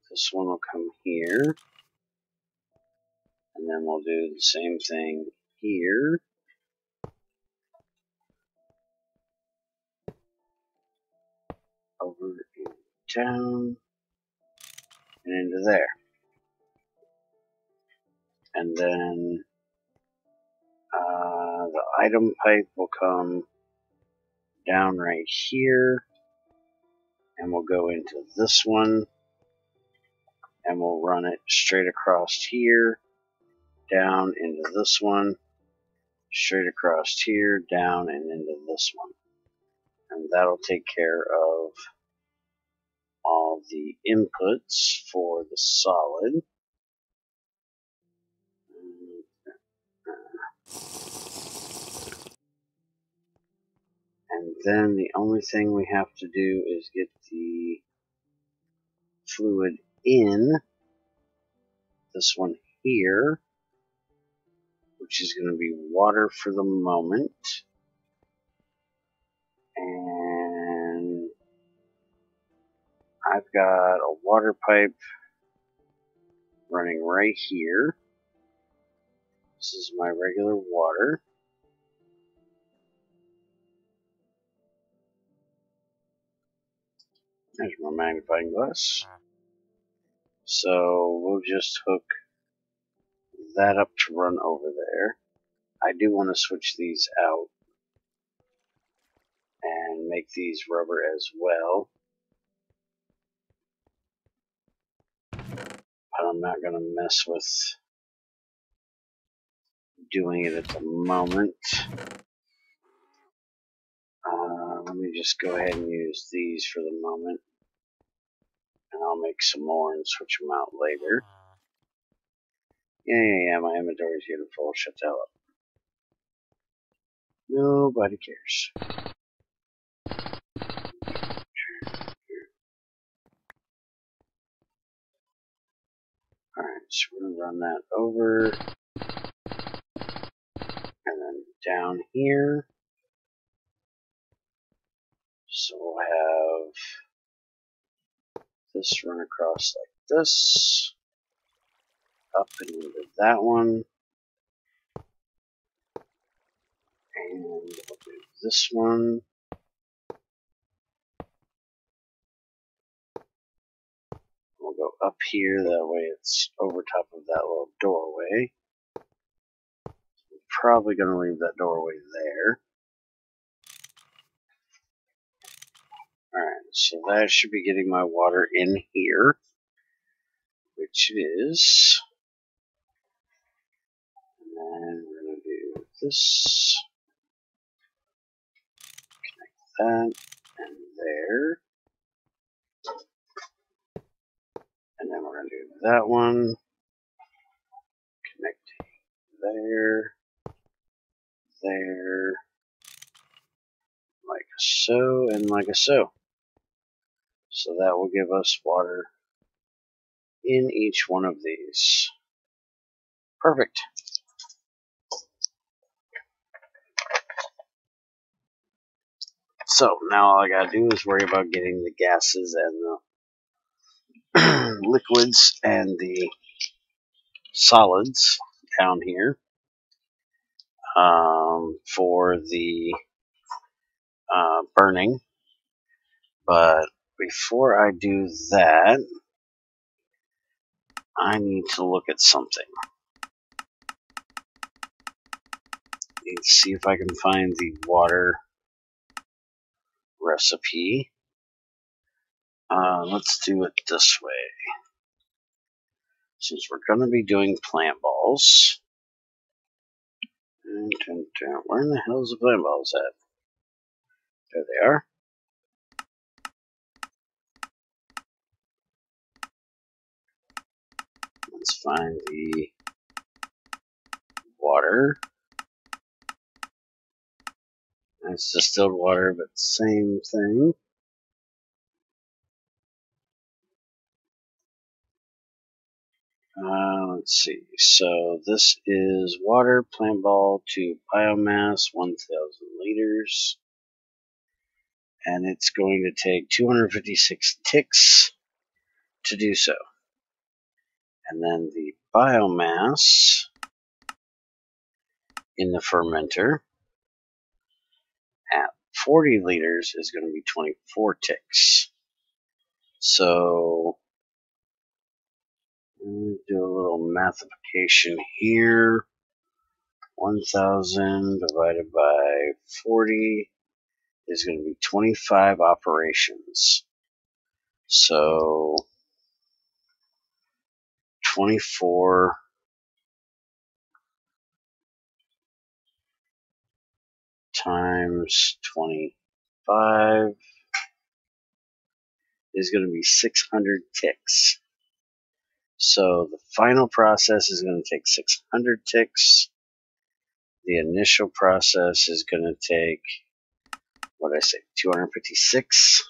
This one will come here. And then we'll do the same thing here. Over and down. And into there. And then the item pipe will come down right here. And we'll go into this one. And we'll run it straight across here. Down into this one. Straight across here. Down and into this one. And that'll take care of all the inputs for the solid. And then the only thing we have to do is get the fluid in this one here, which is going to be water for the moment. And I've got a water pipe running right here. This is my regular water. There's my magnifying glass. So we'll just hook that up to run over there. I do want to switch these out and make these rubber as well. But I'm not going to mess with doing it at the moment. Let me just go ahead and use these for the moment. And I'll make some more and switch them out later. Yeah, my inventory's getting full. Shut that up. Nobody cares. Alright, so we're going to run that over. And then down here. So we'll have this run across like this. Up and into that one. And we'll do this one. We'll go up here, that way it's over top of that little doorway. I'm probably going to leave that doorway there. Alright, so that should be getting my water in here, which it is. And then we're going to do this. Connect that and there. And then we're going to do that one. there, there, like so, and like so. So that will give us water in each one of these. Perfect. So now all I gotta do is worry about getting the gases and the liquids and the solids down here for the burning. But before I do that, I need to look at something. Need to see if I can find the water recipe. Let's do it this way. Since we're going to be doing plant balls. Where in the hell is the plant balls at? There they are. Let's find the water. It's distilled water, but same thing. Let's see. So this is water, plant ball to biomass, 1,000 liters. And it's going to take 256 ticks to do so. And then the biomass in the fermenter at 40 liters is going to be 24 ticks. So do a little mathification here. 1,000 divided by 40 is going to be 25 operations. So 24 times 25 is going to be 600 ticks. So the final process is going to take 600 ticks. The initial process is going to take, what did I say, 256.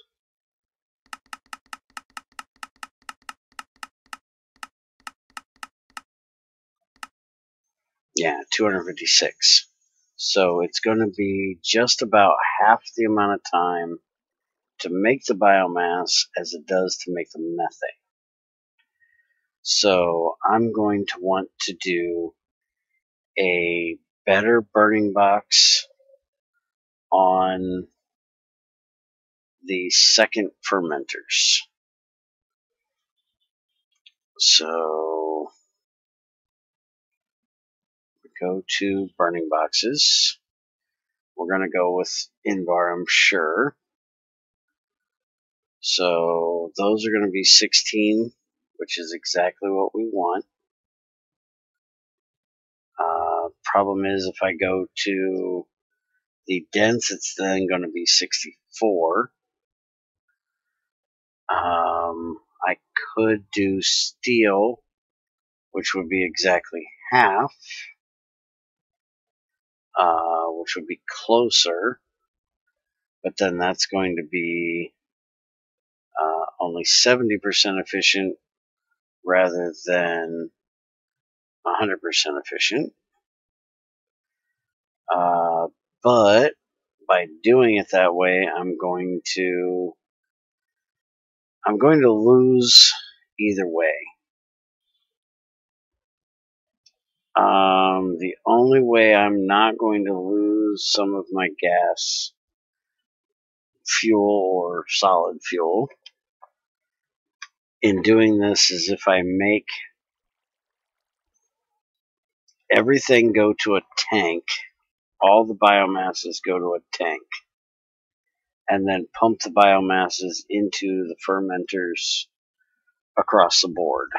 Yeah, 256. So it's going to be just about half the amount of time to make the biomass as it does to make the methane. So I'm going to want to do a better burning box on the second fermenters. So go to burning boxes. We're going to go with Invar, I'm sure. So those are going to be 16, which is exactly what we want. Problem is, if I go to the dense, it's then going to be 64. I could do steel, which would be exactly half, which would be closer, but then that's going to be only 70% efficient rather than 100% efficient. But by doing it that way, I'm going to lose either way. The only way I'm not going to lose some of my gas fuel or solid fuel in doing this is if I make everything go to a tank, all the biomasses go to a tank, and then pump the biomasses into the fermenters across the board.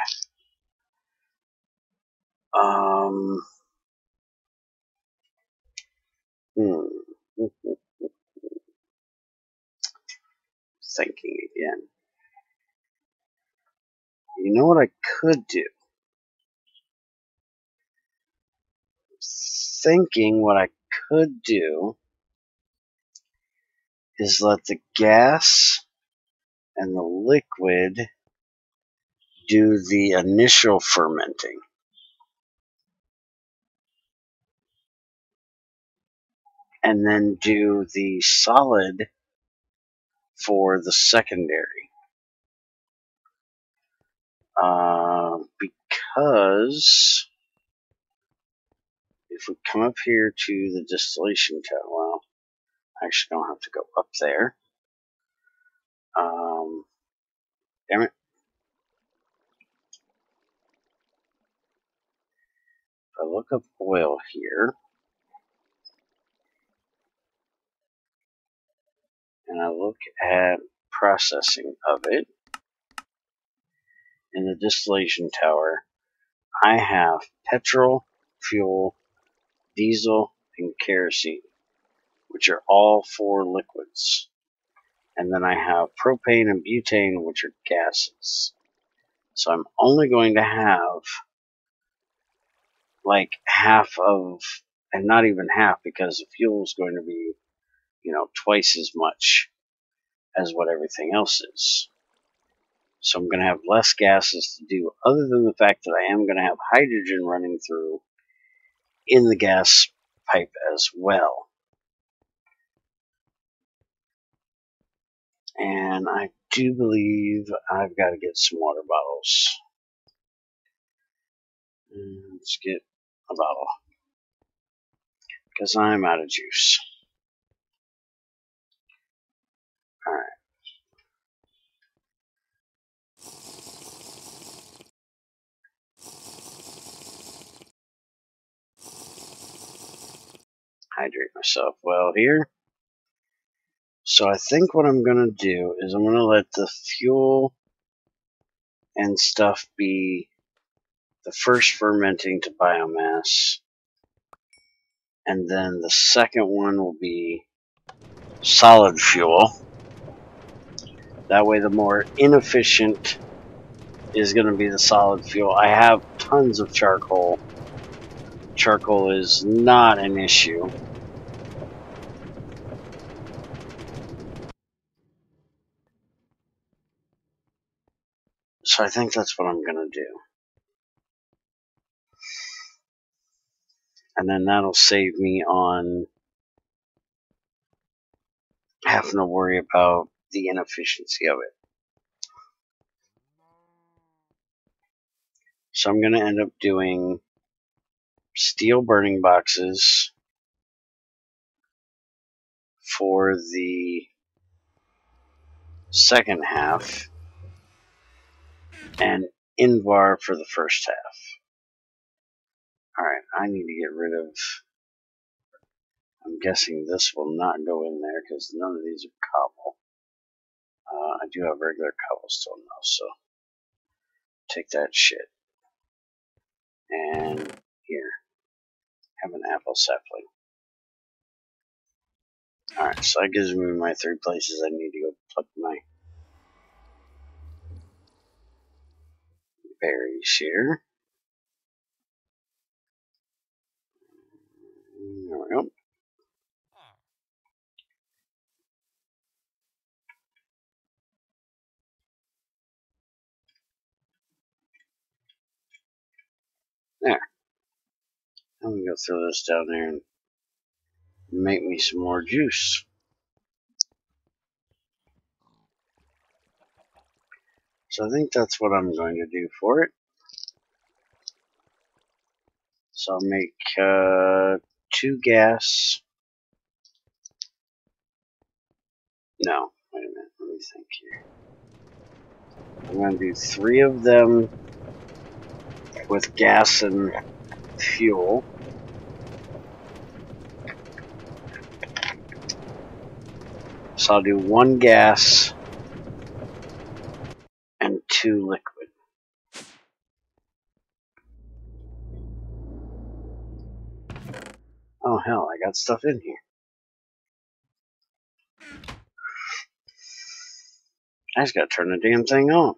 Thinking again. You know what I could do? thinking what I could do is let the gas and the liquid do the initial fermenting. And then do the solid for the secondary. Because if we come up here to the distillation tower, well, I actually don't have to go up there. Damn it. If I look up oil here, and I look at processing of it, in the distillation tower, I have petrol, fuel, diesel, and kerosene, which are all 4 liquids. And then I have propane and butane, which are gases. So I'm only going to have like half of, and not even half, because the fuel is going to be, twice as much as what everything else is. So I'm going to have less gases to do, other than the fact that I am going to have hydrogen running through in the gas pipe as well. And I do believe I've got to get some water bottles. Let's get a bottle, because I'm out of juice. Alright. Hydrate myself well here. So I think what I'm going to do is I'm going to let the fuel and stuff be the first fermenting to biomass. And then the second one will be solid fuel. That way the more inefficient is going to be the solid fuel. I have tons of charcoal. Charcoal is not an issue. So I think that's what I'm going to do. And then that'll save me on having to worry about the inefficiency of it. So I'm going to end up doing steel burning boxes for the second half and Invar for the first half. Alright, I need to get rid of, I'm guessing this will not go in there because none of these are cobble. I do have regular cobblestone though, so take that shit. And here, have an apple sapling. Alright, so that gives me my 3 places I need to go pluck my berries here. There we go. There. I'm going to go throw this down there and make me some more juice. So I think that's what I'm going to do for it. So I'll make 2 gas. No, wait a minute. Let me think here. I'm going to do 3 of them with gas and fuel. So I'll do 1 gas and 2 liquid. Oh hell, I got stuff in here. I just gotta turn the damn thing on.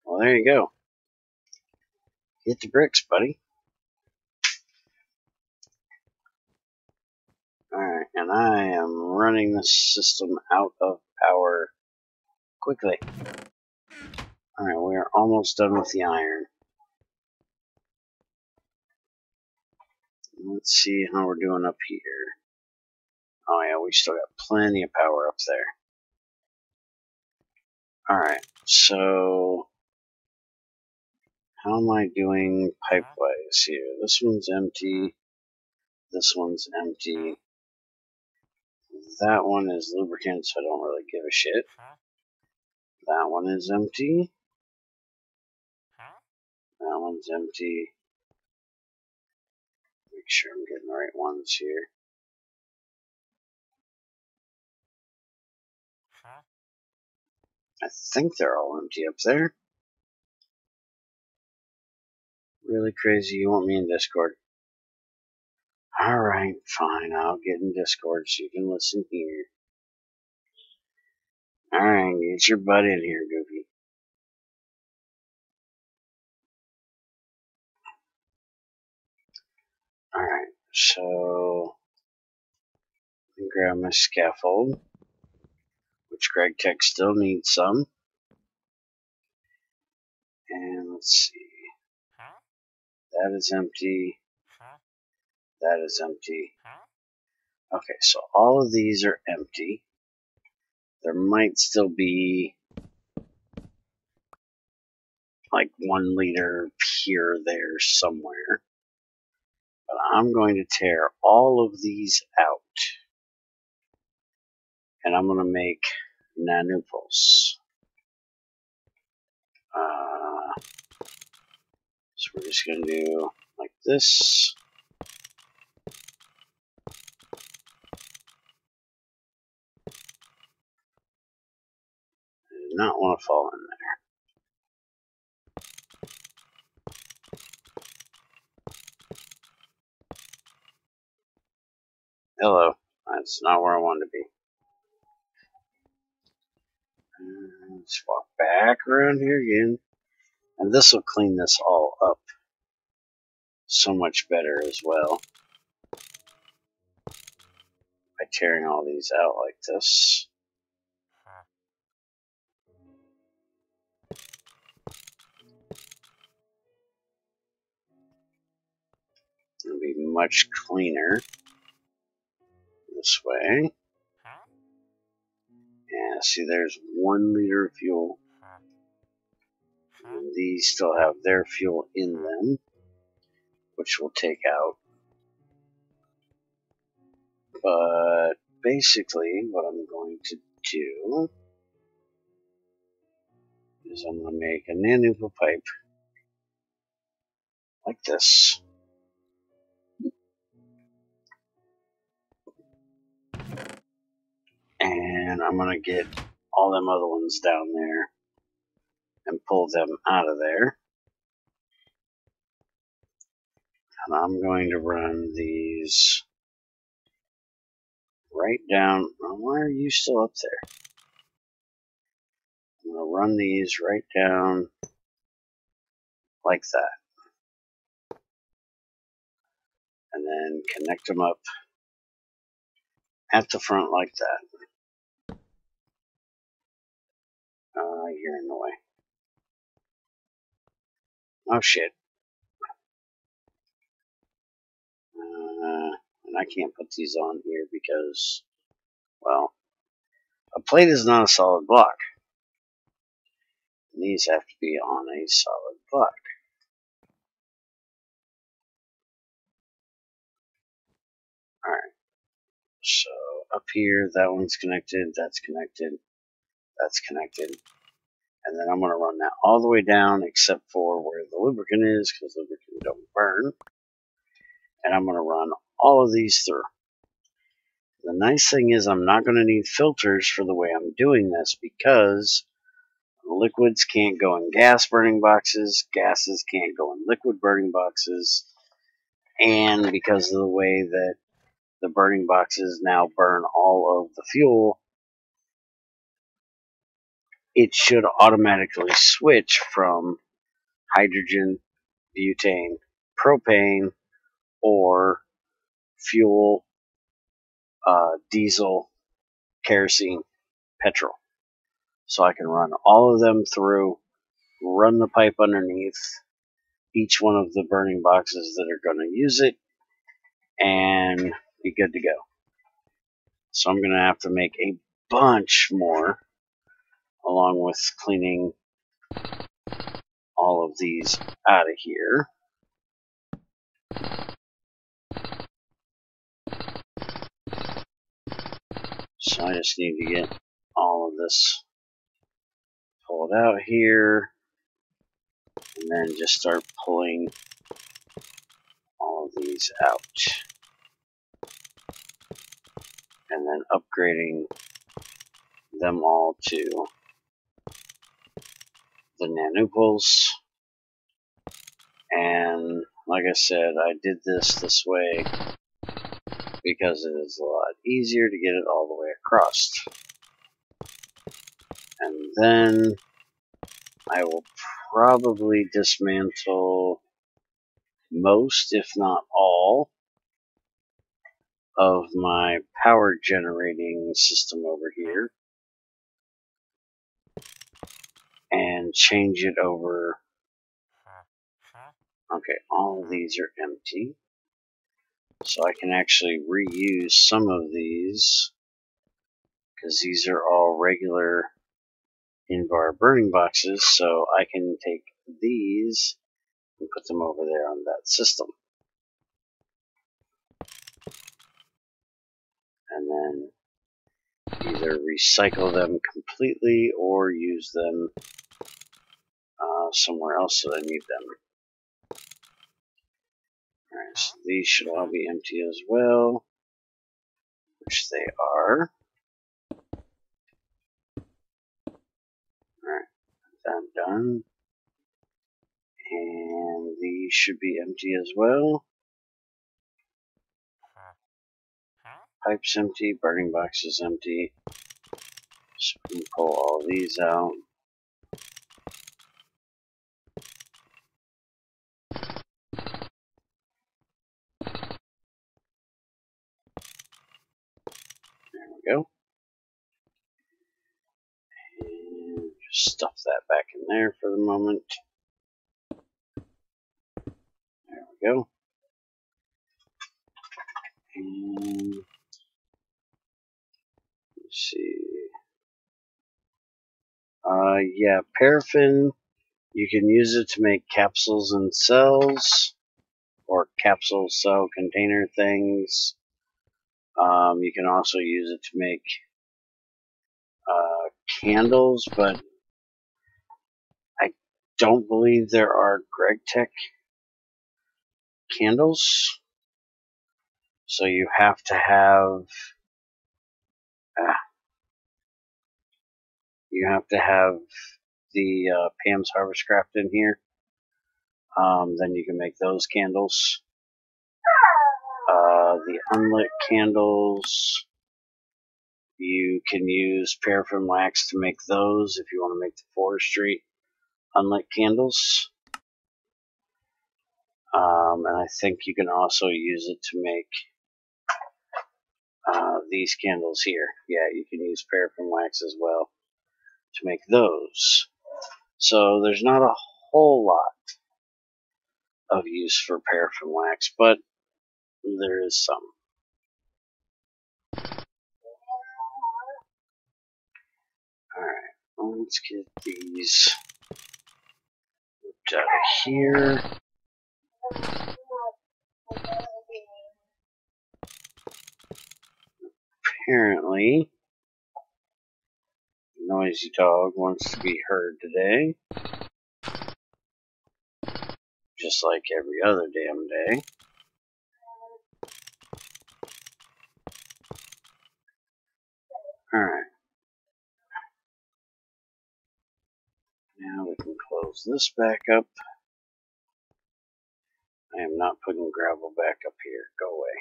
Well, there you go. Hit the bricks, buddy. Alright, and I am running the system out of power quickly. Alright, we are almost done with the iron. Let's see how we're doing up here. Oh yeah, we still got plenty of power up there. Alright, so how am I doing pipe-wise here? This one's empty. This one's empty. That one is lubricant, so I don't really give a shit. That one is empty. That one's empty. Make sure I'm getting the right ones here. I think they're all empty up there. Really crazy, you want me in Discord? Alright, fine, I'll get in Discord so you can listen here. Alright, get your butt in here, Goofy. Alright, so let me grab my scaffold, which Greg Tech still needs some. And let's see. That is empty. That is empty. Okay, so all of these are empty. There might still be like 1 liter here or there somewhere. But I'm going to tear all of these out. And I'm going to make nanuples. So we're just going to do like this. I do not want to fall in there. Hello. That's not where I want to be. Let's walk back around here again. And this will clean this all up so much better as well. By tearing all these out like this. It'll be much cleaner this way. Yeah, see, there's 1 liter of fuel. And these still have their fuel in them, which we'll take out. But basically, what I'm going to do is I'm going to make a nanupa pipe like this. And I'm going to get all them other ones down there and pull them out of there. And I'm going to run these right down. Why are you still up there? I'm going to run these right down like that. And then connect them up at the front like that. You're in the way. Oh shit. And I can't put these on here because, well, a plate is not a solid block. And these have to be on a solid block. Alright. So up here, that one's connected, that's connected, that's connected. And then I'm going to run that all the way down except for where the lubricant is, because lubricant don't burn. And I'm going to run all of these through. The nice thing is I'm not going to need filters for the way I'm doing this, because liquids can't go in gas burning boxes, gases can't go in liquid burning boxes, and because of the way that the burning boxes now burn all of the fuel, it should automatically switch from hydrogen butane, propane, or fuel, diesel, kerosene, petrol. So I can run all of them through, run the pipe underneath each one of the burning boxes that are going to use it, and be good to go. So I'm going to have to make a bunch more, along with cleaning all of these out of here. So I just need to get all of this pulled out here, and then just start pulling all of these out. And then upgrading them all to the nanopals. And like I said, I did this way because it is a lot easier to get it all the way across. And then I will probably dismantle most, if not all, of my power generating system over here and change it over. Okay, all of these are empty, so I can actually reuse some of these because these are all regular Invar burning boxes, so I can take these and put them over there on that system. And then either recycle them completely or use them somewhere else that I need them. Alright, so these should all be empty as well, which they are. Alright, that done. And these should be empty as well. Pipe's empty, burning box is empty. So we can pull all these out. There we go. And just stuff that back in there for the moment. There we go. And let's see. Yeah, paraffin, you can use it to make capsules and cells, or capsule cell container things. You can also use it to make candles, but I don't believe there are GregTech candles. So you have to have the Pam's Harvest Craft in here. Then you can make those candles. The unlit candles, you can use paraffin wax to make those if you want to make the forestry unlit candles. And I think you can also use it to make these candles here. Yeah, you can use paraffin wax as well to make those. So there's not a whole lot of use for paraffin wax, but there is some. Alright, let's get these out of here. Apparently, Noisy Dog wants to be heard today. Just like every other damn day. Alright. Now we can close this back up. I am not putting gravel back up here. Go away.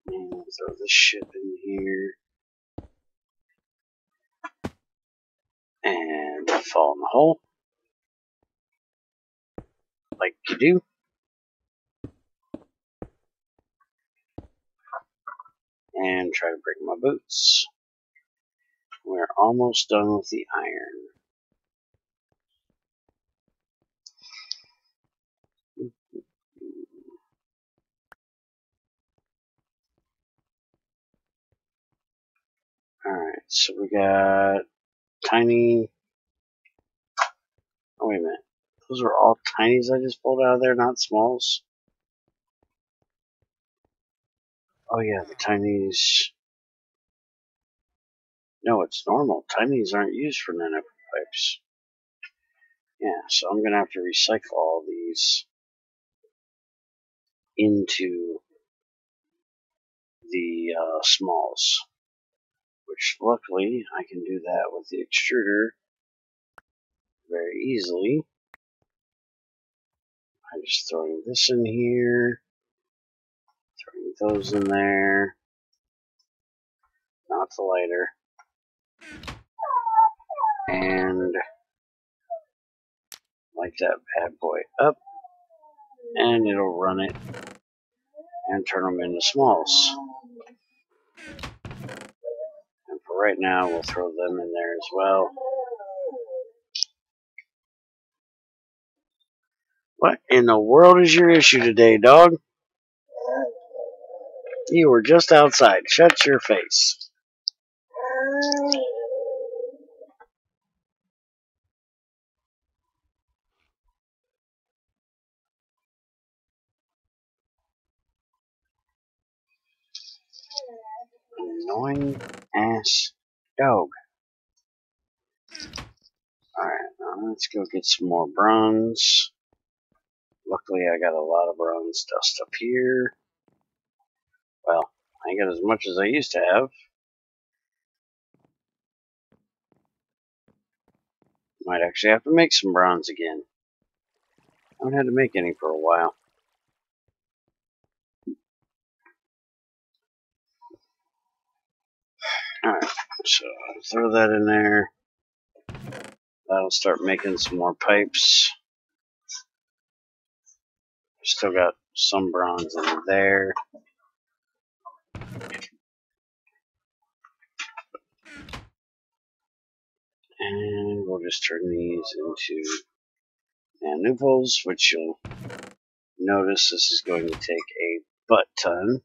And Throw this shit in here. And fall in the hole. Like you do. And try to break my boots. We're almost done with the iron. Alright, so we got tiny... Oh, wait a minute. Those were all tinies I just pulled out of there, not smalls? Oh yeah, the tinies... No, it's normal. Tinies aren't used for nanopipes. Yeah, so I'm going to have to recycle all these into the smalls. Which, luckily, I can do that with the extruder very easily. I'm just throwing this in here. Throwing those in there. Not the lighter. And light that bad boy up. And it'll run it and turn them into smalls. And for right now, we'll throw them in there as well. What in the world is your issue today, dog? You were just outside. Shut your face. Annoying ass dog. Alright, now let's go get some more bronze. Luckily, I got a lot of bronze dust up here. Well, I ain't got as much as I used to have. Might actually have to make some bronze again. I haven't had to make any for a while. Alright, so I'll throw that in there. That'll start making some more pipes. Still got some bronze in there. And we'll just turn these into nanooples, which you'll notice this is going to take a butt ton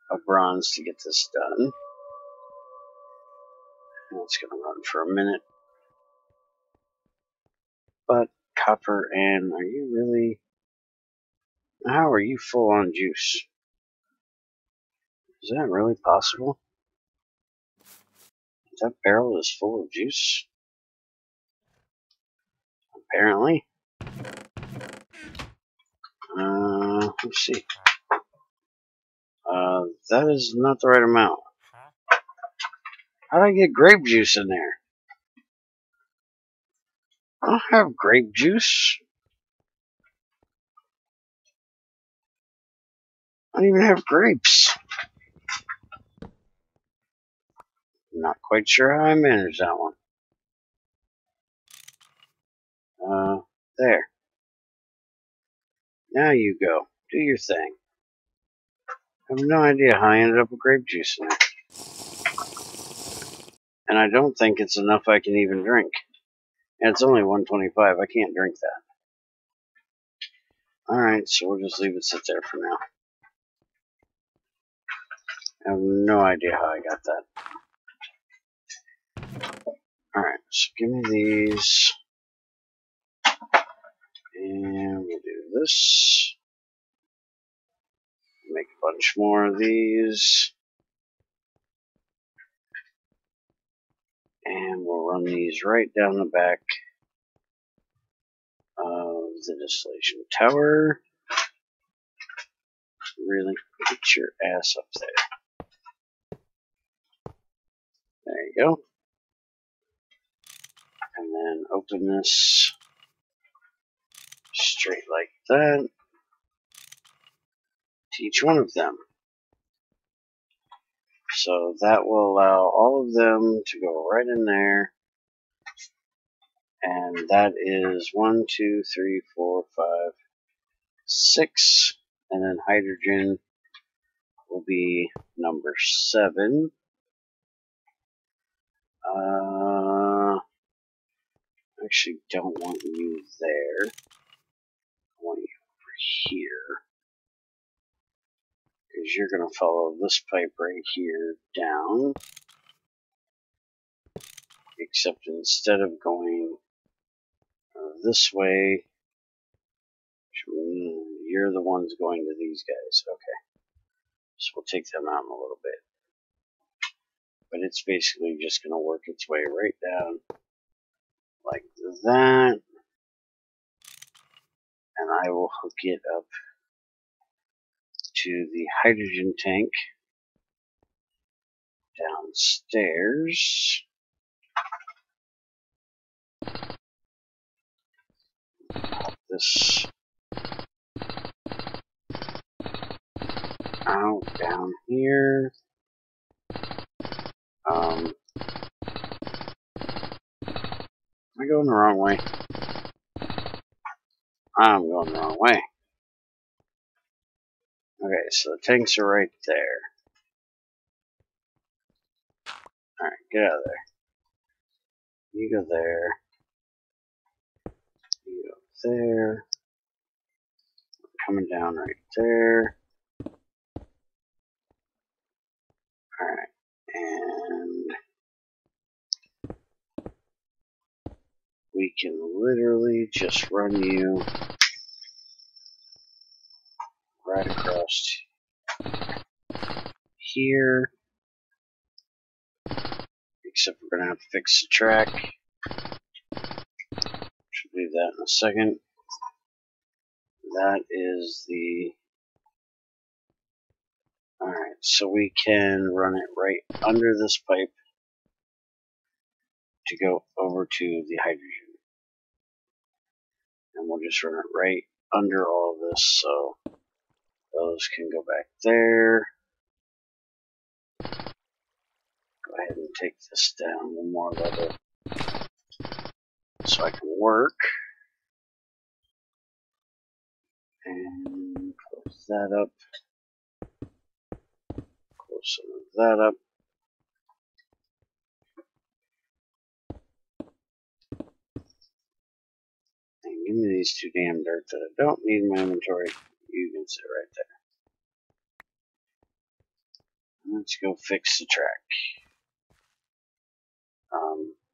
of bronze to get this done. And it's going to run for a minute. But copper and are you really... How are you full on juice? Is that really possible? That barrel is full of juice? Apparently. Let's see. That is not the right amount. How did I get grape juice in there? I don't have grape juice. I don't even have grapes. Not quite sure how I managed that one. There. Now you go. Do your thing. I have no idea how I ended up with grape juice in there. And I don't think it's enough I can even drink. And it's only 125. I can't drink that. Alright, so we'll just leave it sit there for now. I have no idea how I got that. Alright, so give me these. And we'll do this. Make a bunch more of these. And we'll run these right down the back of the distillation tower. Really, get your ass up there. There you go. And then open this straight like that to each one of them. So that will allow all of them to go right in there. And that is 1, 2, 3, 4, 5, 6. And then hydrogen will be number 7. Actually don't want you there. I want you over here. Because you're going to follow this pipe right here down. Except instead of going this way, you're the ones going to these guys. Okay. So we'll take them out in a little bit. But it's basically just going to work its way right down like that. And I will hook it up to the hydrogen tank downstairs. This out down here. Am I going the wrong way? I'm going the wrong way. Okay, so the tanks are right there. Alright, get out of there. You go there. You go there. Coming down right there. Alright, and we can literally just run you right across here. Except we're going to have to fix the track. Should do that in a second. That is the... Alright, so we can run it right under this pipe to go over to the hydrogen. And we'll just run it right under all of this, so those can go back there. Go ahead and take this down one more level so I can work. And close that up. Close some of that up. And give me these 2 damn dirt that I don't need in my inventory. You can sit right there. Let's go fix the track.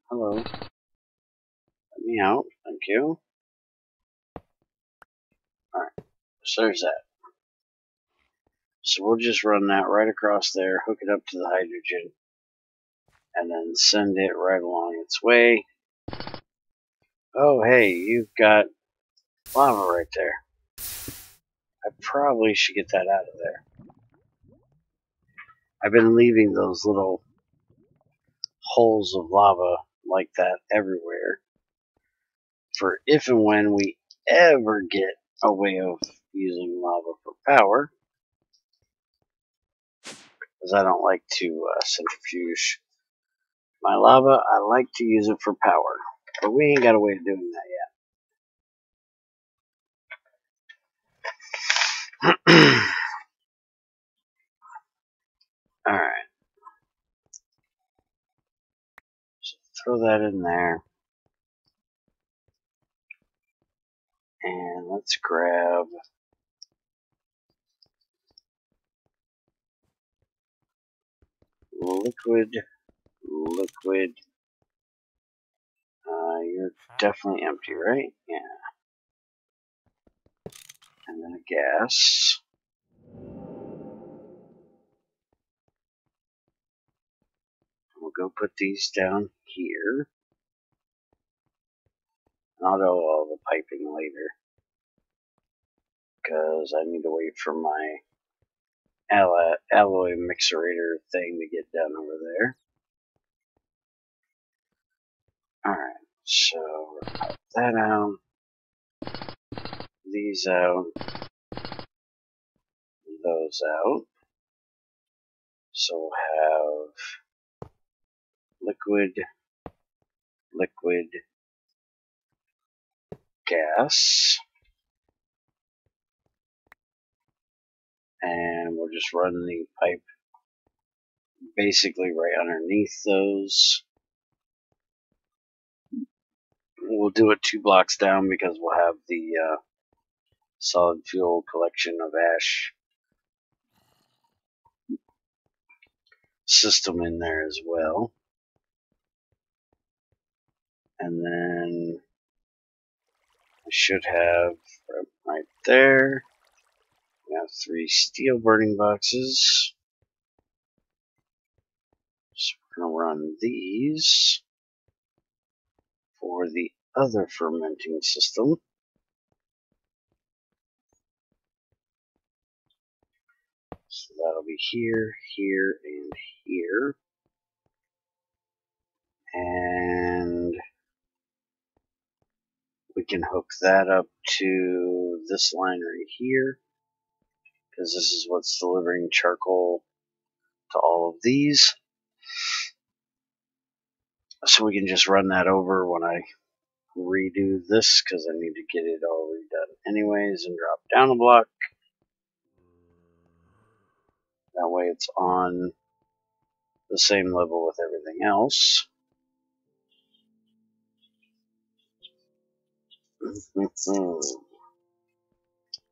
Hello. Let me out. Thank you. Alright. So there's that. So we'll just run that right across there, hook it up to the hydrogen, and then send it right along its way. Oh, hey, you've got lava right there. I probably should get that out of there. I've been leaving those little holes of lava like that everywhere for if and when we ever get a way of using lava for power, because I don't like to centrifuge my lava. I like to use it for power, but we ain't got a way of doing that yet. Alright, so throw that in there. And let's grab liquid. You're definitely empty, right? Yeah. And then a gas. We'll go put these down here. And I'll do all the piping later, because I need to wait for my alloy mixerator thing to get done over there. Alright, so we'll pop that out. These out. Those out. So we'll have liquid, liquid, gas, and we'll just run the pipe basically right underneath those. We'll do it 2 blocks down because we'll have the solid fuel collection of ash system in there as well. And then I should have right there, we have 3 steel burning boxes. So we're going to run these for the other fermenting system. So that'll be here, here, and here. And we can hook that up to this line right here, because this is what's delivering charcoal to all of these. So we can just run that over when I redo this, because I need to get it all redone anyways, and drop down a block. That way it's on the same level with everything else.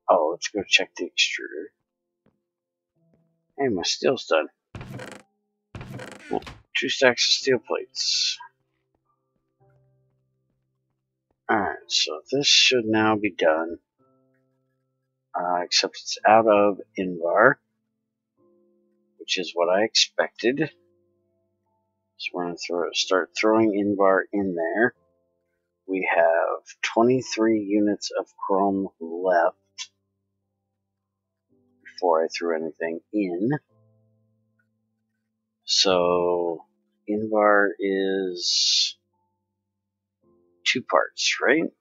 Oh, let's go check the extruder. Hey, my steel's done. Well, 2 stacks of steel plates. Alright, so this should now be done. Except it's out of Invar, which is what I expected. So we're going to start throwing Invar in there. We have 23 units of chrome left before I threw anything in. So Invar is 2 parts, right?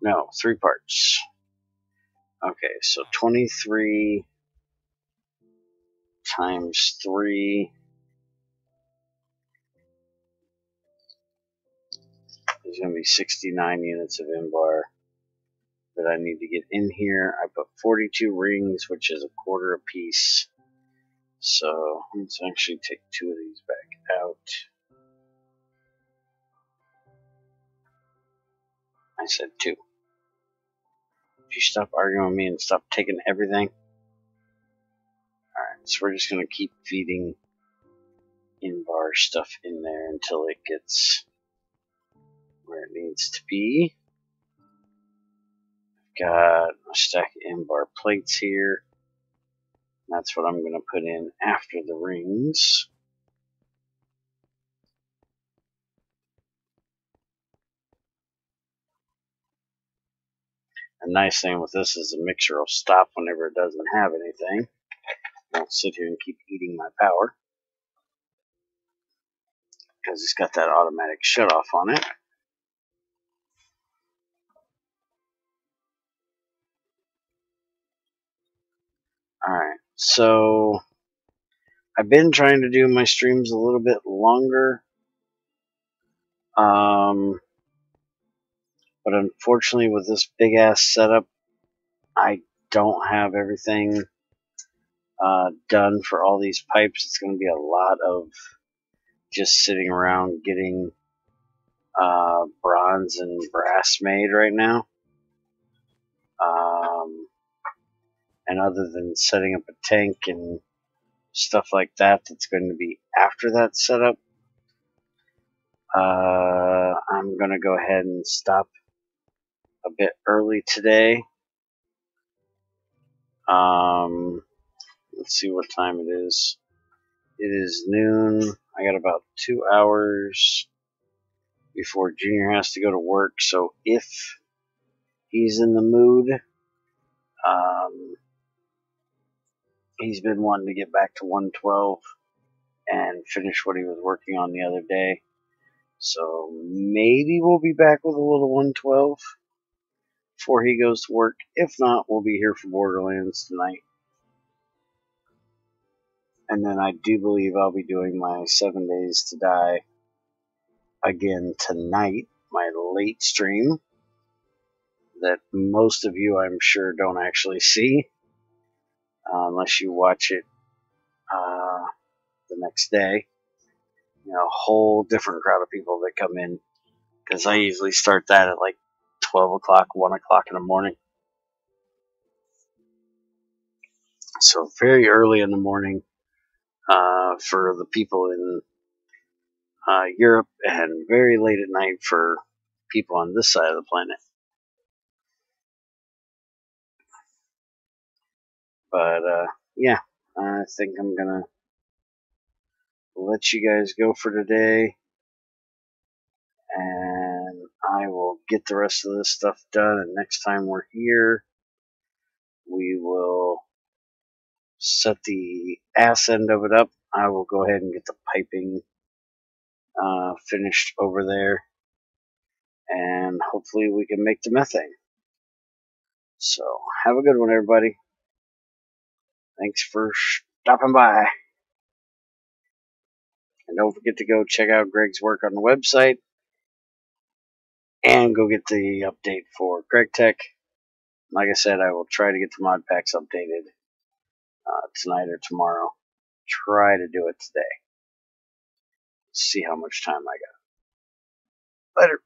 No, 3 parts. Okay, so 23 times 3 is going to be 69 units of Invar that I need to get in here. I put 42 rings, which is a quarter a piece. So let's actually take 2 of these back out. I said 2. If you stop arguing with me and stop taking everything. Alright, so we're just going to keep feeding Invar stuff in there until it gets where it needs to be. I've got a stack of Invar plates here. That's what I'm going to put in after the rings. The nice thing with this is the mixer will stop whenever it doesn't have anything. I won't sit here and keep eating my power, because it's got that automatic shut off on it. Alright, so I've been trying to do my streams a little bit longer. But unfortunately with this big ass setup, I don't have everything done for all these pipes. It's going to be a lot of just sitting around getting bronze and brass made right now. And other than setting up a tank and stuff like that, that's going to be after that setup, I'm going to go ahead and stop a bit early today. Let's see what time it is. It is noon. I got about 2 hours before Junior has to go to work, so if he's in the mood, he's been wanting to get back to 112 and finish what he was working on the other day. So maybe we'll be back with a little 112 before he goes to work. If not, we'll be here for Borderlands tonight. And then I do believe I'll be doing my 7 Days to Die again tonight, my late stream that most of you, I'm sure, don't actually see unless you watch it the next day. You know, a whole different crowd of people that come in, because I usually start that at like 12 o'clock, 1 o'clock in the morning. So very early in the morning for the people in Europe, and very late at night for people on this side of the planet. But yeah, I think I'm gonna let you guys go for today, and I will get the rest of this stuff done. And next time we're here, we will set the ass end of it up. I will go ahead and get the piping finished over there, and hopefully we can make the methane. So have a good one, everybody. Thanks for stopping by. And don't forget to go check out Greg's work on the website, and go get the update for Greg Tech. Like I said, I will try to get the mod packs updated tonight or tomorrow. Try to do it today. See how much time I got. Later.